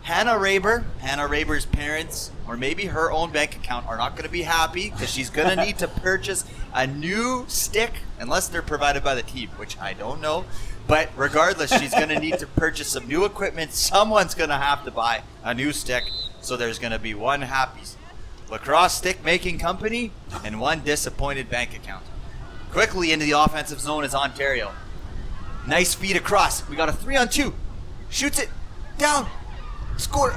Hannah Raber's parents, or maybe her own bank account, are not going to be happy because she's going to need to purchase a new stick, unless they're provided by the team, which I don't know. But regardless, she's going to need to purchase some new equipment. Someone's going to have to buy a new stick. So there's going to be one happy lacrosse stick making company and one disappointed bank account. Quickly into the offensive zone is Ontario. Nice feed across. We got a 3-on-2. Shoots it down. Score.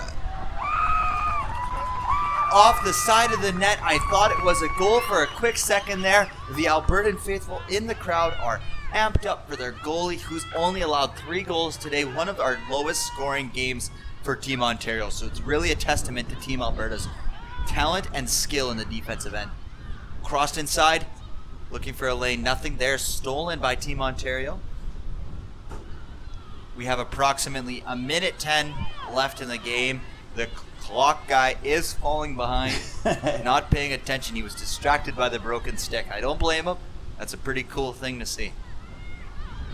Off the side of the net. I thought it was a goal for a quick second there. The Albertan faithful in the crowd are amped up for their goalie, who's only allowed 3 goals today, one of our lowest scoring games for Team Ontario. So it's really a testament to Team Alberta's talent and skill in the defensive end. Crossed inside, looking for a lane, nothing there, stolen by Team Ontario. We have approximately a minute 10 left in the game. The clock guy is falling behind, not paying attention. He was distracted by the broken stick. I don't blame him. That's a pretty cool thing to see.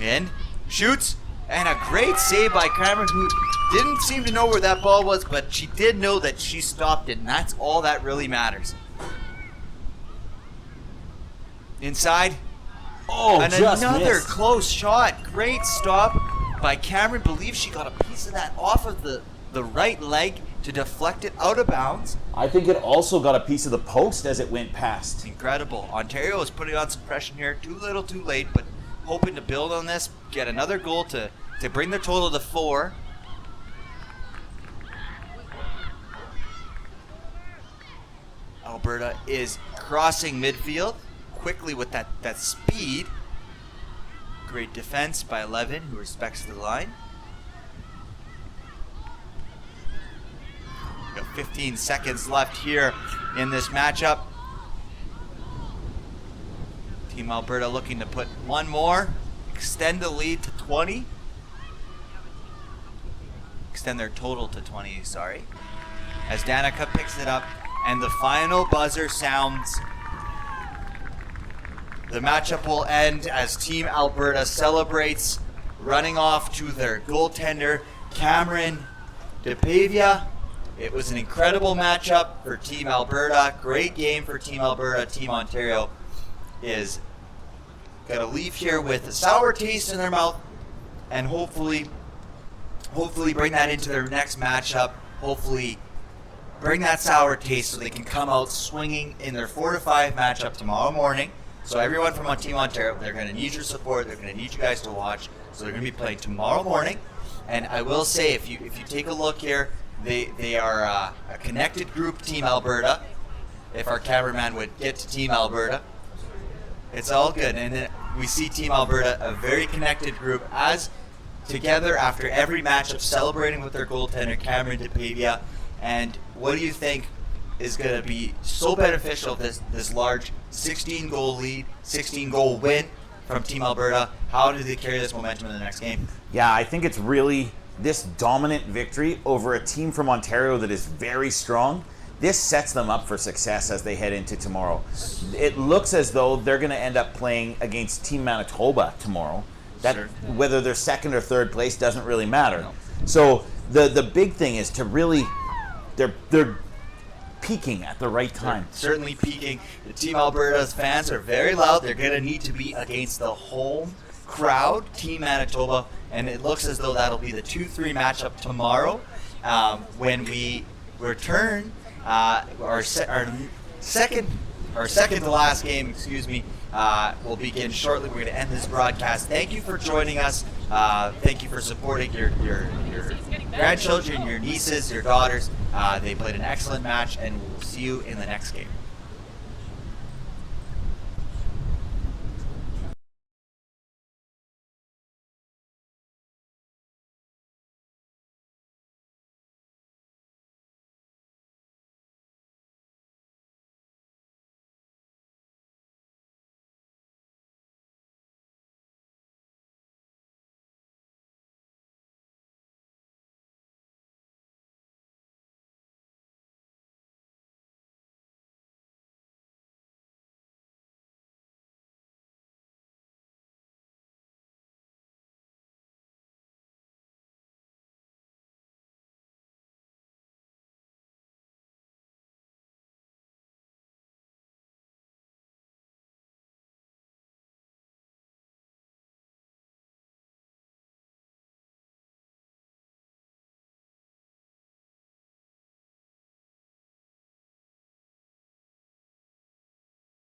In, shoots, And a great save by Cameron, who didn't seem to know where that ball was, but she did know that she stopped it, and that's all that really matters. Inside. Oh, And just another missed. close shot. Great stop by Cameron. Believe she got a piece of that off of the right leg to deflect it out of bounds. I think it also got a piece of the post as it went past. Incredible. Ontario is putting on some pressure here. Too little, too late, but hoping to build on this, get another goal to bring their total to 4. Alberta is crossing midfield quickly with that speed. Great defense by 11, who respects the line. We got 15 seconds left here in this matchup. Team Alberta looking to put one more, extend the lead to 20. Extend their total to 20, sorry. As Danica picks it up, and the final buzzer sounds. The matchup will end as Team Alberta celebrates, running off to their goaltender, Cameron DePavia. It was an incredible matchup for Team Alberta. Great game for Team Alberta. Team Ontario is going to leave here with a sour taste in their mouth, and hopefully bring that into their next matchup. Hopefully bring that sour taste so they can come out swinging in their 4-5 matchup tomorrow morning. So everyone from on Team Ontario, they're going to need your support. They're going to need you guys to watch. So they're going to be playing tomorrow morning. And I will say, if you take a look here, they are a connected group, Team Alberta. If our cameraman would get to Team Alberta, it's all good. And then we see Team Alberta, a very connected group, as together after every matchup, celebrating with their goaltender, Cameron DePavia. And what do you think is going to be so beneficial, this large 16-goal lead, 16-goal win from Team Alberta? How do they carry this momentum in the next game? Yeah, I think it's really this dominant victory over a team from Ontario that is very strong. This sets them up for success as they head into tomorrow. It looks as though they're going to end up playing against Team Manitoba tomorrow. That Sure. Whether they're second or third place doesn't really matter. So the big thing is to really they're peaking at the right time. Certainly peaking. The Team Alberta's fans are very loud. They're going to need to be against the home crowd, Team Manitoba, and it looks as though that'll be the 2-3 matchup tomorrow when we return. Our second to last game, will begin shortly. We're going to end this broadcast. Thank you for joining us. Thank you for supporting your grandchildren, your nieces, your daughters. They played an excellent match, and we'll see you in the next game.